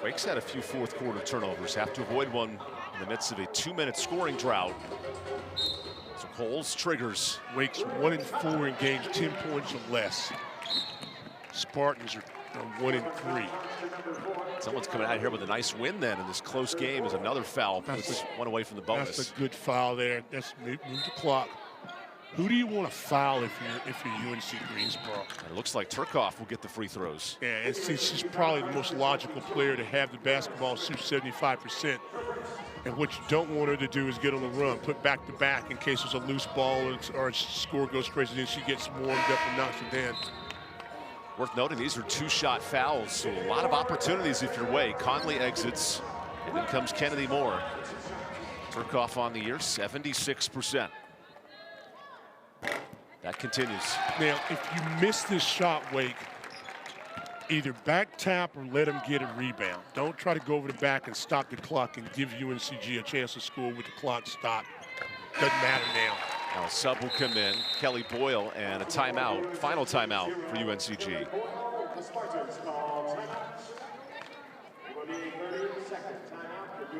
A: Wake's had a few fourth-quarter turnovers, have to avoid one in the midst of a 2-minute scoring drought. So Coles triggers.
B: Wake's 1-4 in games 10 points or less. Spartans are 1-3.
A: Someone's coming out here with a nice win then in this close game as another foul puts one away from the bonus.
B: That's a good foul there. That's move the clock. Who do you want to foul if you're UNC Greensboro?
A: It looks like Turcoff will get the free throws.
B: Yeah, she's probably the most logical player to have the basketball shoot 75%. And what you don't want her to do is get on the run, put back-to-back in case there's a loose ball or a score goes crazy, then she gets warmed up and knocks it down.
A: Worth noting, these are 2-shot fouls, so a lot of opportunities if you're Wake. Conley exits, and then comes Kennedy Moore. Turcoff on the year, 76%. That continues.
B: Now, if you miss this shot, Wake, either back tap or let them get a rebound. Don't try to go over the back and stop the clock and give UNCG a chance to score with the clock stopped. Doesn't matter now.
A: Now a sub will come in, Kelly Boyle, and a timeout, final timeout for UNCG.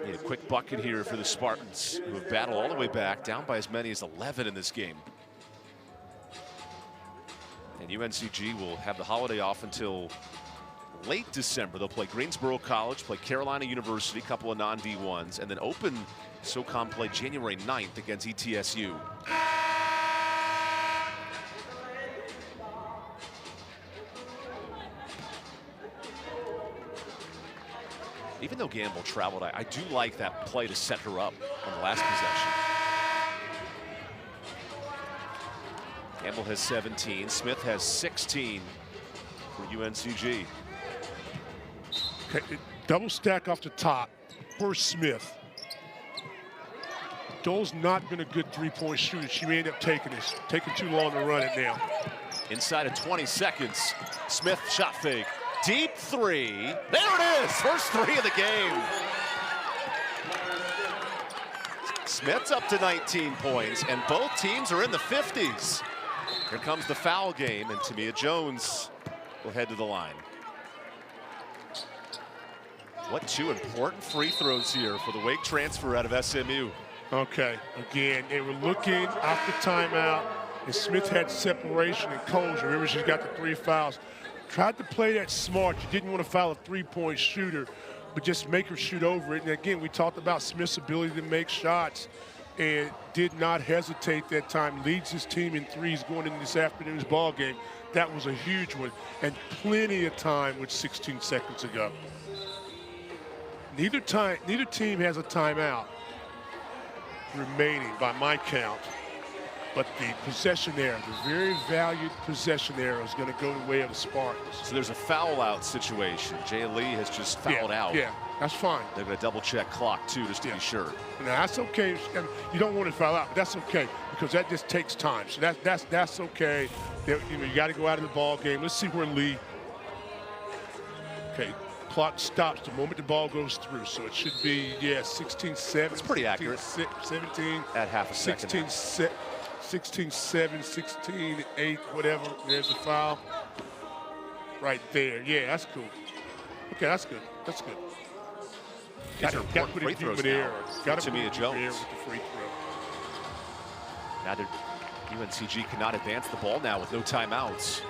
A: Need a quick bucket here for the Spartans, who have battled all the way back, down by as many as 11 in this game. And UNCG will have the holiday off until late December. They'll play Greensboro College, play Carolina University, a couple of non-D1s, and then open SoCon play January 9th against ETSU. Even though Gamble traveled, I do like that play to set her up on the last possession. Gamble has 17, Smith has 16 for UNCG.
B: Okay, double stack off the top for Smith. Dole's not been a good three-point shooter. She may end up taking this. Taking too long to run it now.
A: Inside of 20 seconds, Smith shot fake. Deep three. There it is, first three of the game. Smith's up to 19 points, and both teams are in the 50s. Here comes the foul game, and Tamia Jones will head to the line. What two important free throws here for the Wake transfer out of SMU.
B: Okay, again, they were looking after timeout, and Smith had separation, and Cowles, remember she's got the 3 fouls. Tried to play that smart. You didn't want to foul a three-point shooter, but just make her shoot over it. And again, we talked about Smith's ability to make shots and did not hesitate that time. Leads his team in threes going into this afternoon's ball game. That was a huge one, and plenty of time with 16 seconds ago. Neither team has a timeout remaining by my count. But the possession error, the very valued possession error, is going to go the way of the Spartans.
A: So there's a foul out situation. Jay Lee has just fouled out.
B: Yeah, that's fine.
A: They're going to double check clock too, just to be sure.
B: Now that's okay. I mean, you don't want to foul out, but that's okay because that just takes time. So that's okay. You know, you got to go out of the ball game. Let's see where Lee. Okay, clock stops the moment the ball goes through. So it should be 16-7.
A: It's pretty accurate.
B: 17
A: at half a second.
B: 16-7, 16-8, whatever. There's a foul right there. Yeah, that's cool. Okay, that's good. That's good.
A: Got to put free throws now.
B: Got to
A: Tamia Jones
B: with the free throw.
A: Now UNCG cannot advance the ball now with no timeouts.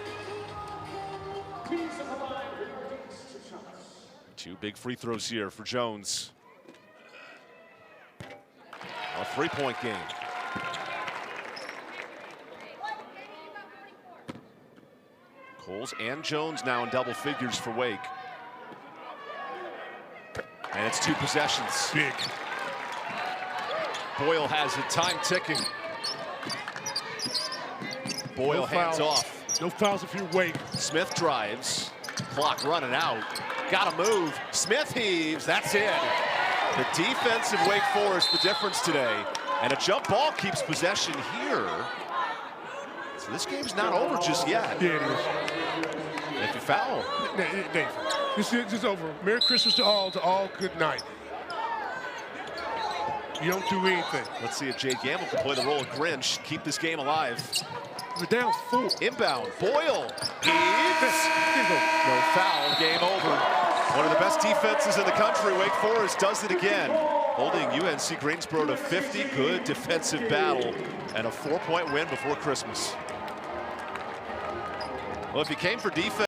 A: 2 big free throws here for Jones. A 3-point game. Cowles and Jones now in double figures for Wake. And it's 2 possessions.
B: Big.
A: Boyle has it, time ticking. Boyle hands off.
B: No fouls if you're Wake.
A: Smith drives. Clock running out. Got to move. Smith heaves. That's it. The defense of Wake Forest, the difference today. And a jump ball keeps possession here. So this game's not over just yet.
B: Yeah, it is.
A: If you foul.
B: Dave, this is over. Merry Christmas to all. Good night. You don't do anything.
A: Let's see if Jay Gamble can play the role of Grinch, keep this game alive.
B: We're down 4.
A: Inbound, Boyle heaves. No foul, game over. One of the best defenses in the country, Wake Forest does it again. Holding UNC Greensboro to 50, good defensive battle, and a 4-point win before Christmas. Well, if you came for defense,